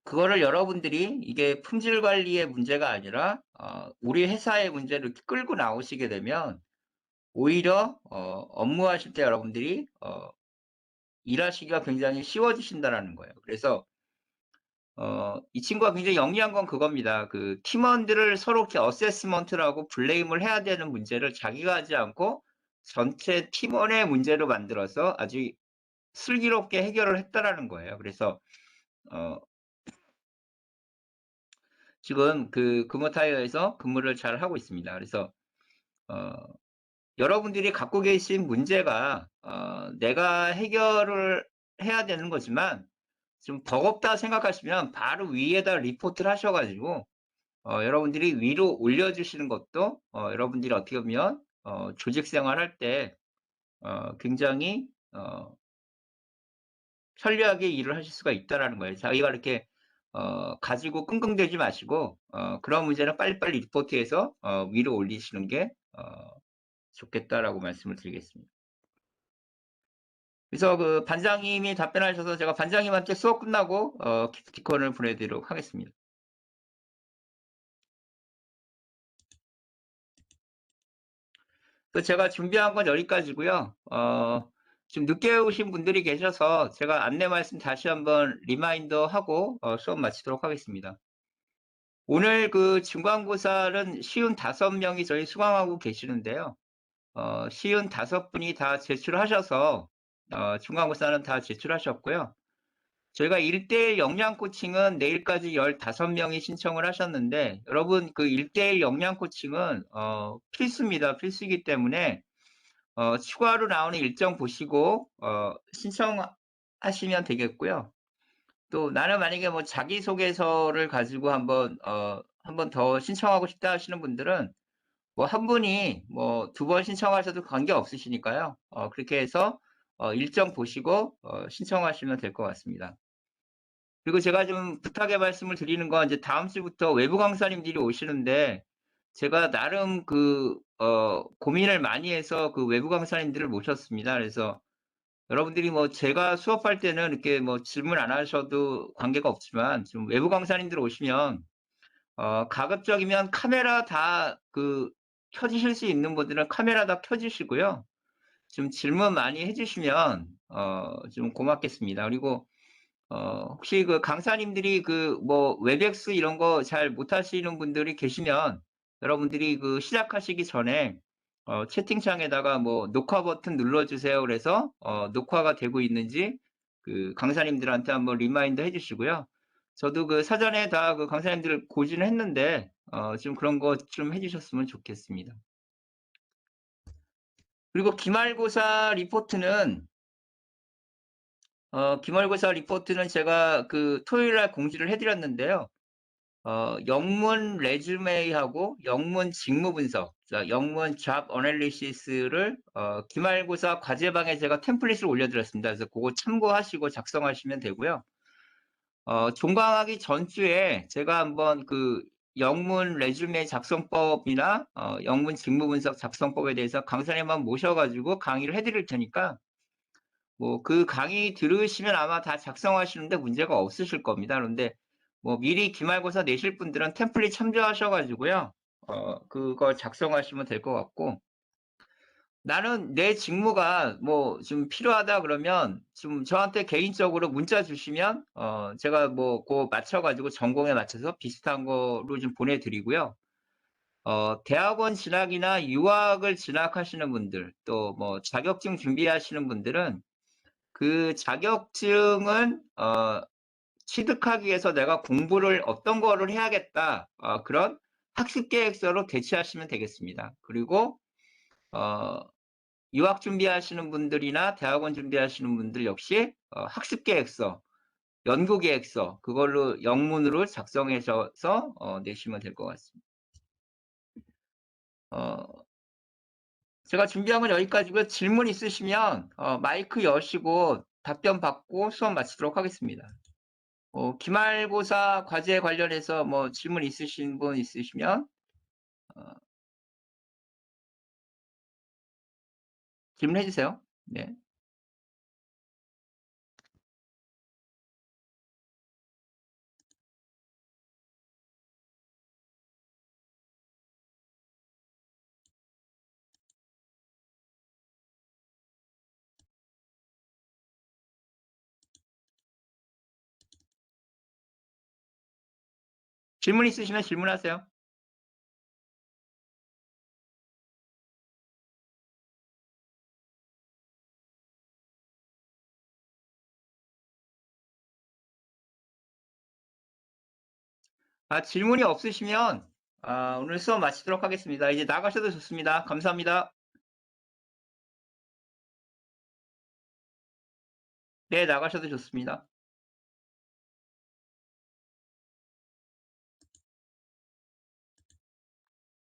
A: 그거를 여러분들이 이게 품질 관리의 문제가 아니라 우리 회사의 문제를 이렇게 끌고 나오시게 되면 오히려 업무하실 때 여러분들이 일하시기가 굉장히 쉬워지신다라는 거예요. 그래서 이 친구가 굉장히 영리한 건 그겁니다. 그 팀원들을 서로 이렇게 어세스먼트를 하고 블레임을 해야 되는 문제를 자기가 하지 않고 전체 팀원의 문제로 만들어서 아주 슬기롭게 해결을 했다라는 거예요. 그래서 어 지금 그 금호타이어에서 근무를 잘하고 있습니다. 그래서 어 여러분들이 갖고 계신 문제가 내가 해결을 해야 되는 거지만 좀 버겁다 생각하시면 바로 위에다 리포트를 하셔 가지고 여러분들이 위로 올려주시는 것도 여러분들이 어떻게 보면 조직 생활할 때 굉장히 편리하게 일을 하실 수가 있다라는 거예요. 자기가 이렇게 가지고 끙끙대지 마시고 그런 문제는 빨리빨리 리포트해서 위로 올리시는 게 좋겠다라고 말씀을 드리겠습니다. 그래서 그 반장님이 답변하셔서 제가 반장님한테 수업 끝나고 기프티콘을 보내드리도록 하겠습니다. 그 제가 준비한 건 여기까지고요. 좀 늦게 오신 분들이 계셔서 제가 안내 말씀 다시 한번 리마인더하고 수업 마치도록 하겠습니다. 오늘 그 중간고사는 쉬운 5명이 저희 수강하고 계시는데요. 쉬운 5분이 다 제출하셔서 중간고사는 다 제출하셨고요. 저희가 1:1 역량 코칭은 내일까지 15명이 신청을 하셨는데 여러분 그 1:1 역량 코칭은 필수입니다. 필수이기 때문에 추가로 나오는 일정 보시고 신청하시면 되겠고요. 또 나는 만약에 뭐 자기소개서를 가지고 한번 한 번 더 신청하고 싶다 하시는 분들은 뭐 한 분이 뭐 2번 신청하셔도 관계없으시니까요. 그렇게 해서 일정 보시고 신청하시면 될 것 같습니다. 그리고 제가 좀 부탁의 말씀을 드리는 건 이제 다음 주부터 외부 강사님들이 오시는데 제가 나름 그 고민을 많이 해서 그 외부 강사님들을 모셨습니다. 그래서 여러분들이 뭐 제가 수업할 때는 이렇게 뭐 질문 안 하셔도 관계가 없지만 좀 외부 강사님들 오시면 가급적이면 카메라 다 그 켜주실 수 있는 분들은 카메라 다 켜주시고요. 좀 질문 많이 해 주시면 좀 고맙겠습니다. 그리고 혹시 그 강사님들이 그 뭐 웹엑스 이런 거 잘 못하시는 분들이 계시면 여러분들이 그 시작하시기 전에 채팅창에다가 뭐 녹화 버튼 눌러주세요. 그래서 녹화가 되고 있는지 그 강사님들한테 한번 리마인드 해주시고요. 저도 그 사전에 다 그 강사님들 고지는 했는데 좀 그런 거 좀 해주셨으면 좋겠습니다. 그리고 기말고사 리포트는 기말고사 리포트는 제가 그 토요일 날 공지를 해 드렸는데요. 영문 레주메하고 영문 직무 분석, 자 영문 잡 어널리시스를 기말고사 과제방에 제가 템플릿을 올려 드렸습니다. 그래서 고거 참고하시고 작성하시면 되고요. 종강하기 전주에 제가 한번 그 영문 레주메 작성법이나 영문 직무 분석 작성법에 대해서 강사님 한번 모셔 가지고 강의를 해 드릴 테니까 뭐 그 강의 들으시면 아마 다 작성하시는데 문제가 없으실 겁니다. 그런데 뭐 미리 기말고사 내실 분들은 템플릿 참조하셔 가지고요. 그걸 작성하시면 될 것 같고 나는 내 직무가 뭐 좀 필요하다 그러면 좀 저한테 개인적으로 문자 주시면 제가 뭐 그 맞춰가지고 전공에 맞춰서 비슷한 거로 좀 보내드리고요. 대학원 진학이나 유학을 진학하시는 분들, 또 뭐 자격증 준비하시는 분들은 그 자격증은 취득하기 위해서 내가 공부를 어떤 거를 해야겠다. 그런 학습 계획서로 대체하시면 되겠습니다. 그리고 유학 준비하시는 분들이나 대학원 준비하시는 분들 역시 학습 계획서, 연구 계획서 그걸로 영문으로 작성해서 내시면 될 것 같습니다. 제가 준비한 건 여기까지고요. 질문 있으시면 마이크 여시고 답변 받고 수업 마치도록 하겠습니다. 기말고사 과제 관련해서 뭐 질문 있으신 분 있으시면 질문해 주세요. 네. 질문 있으시면 질문하세요. 질문이 없으시면 오늘 수업 마치도록 하겠습니다. 이제 나가셔도 좋습니다. 감사합니다. 네, 나가셔도 좋습니다.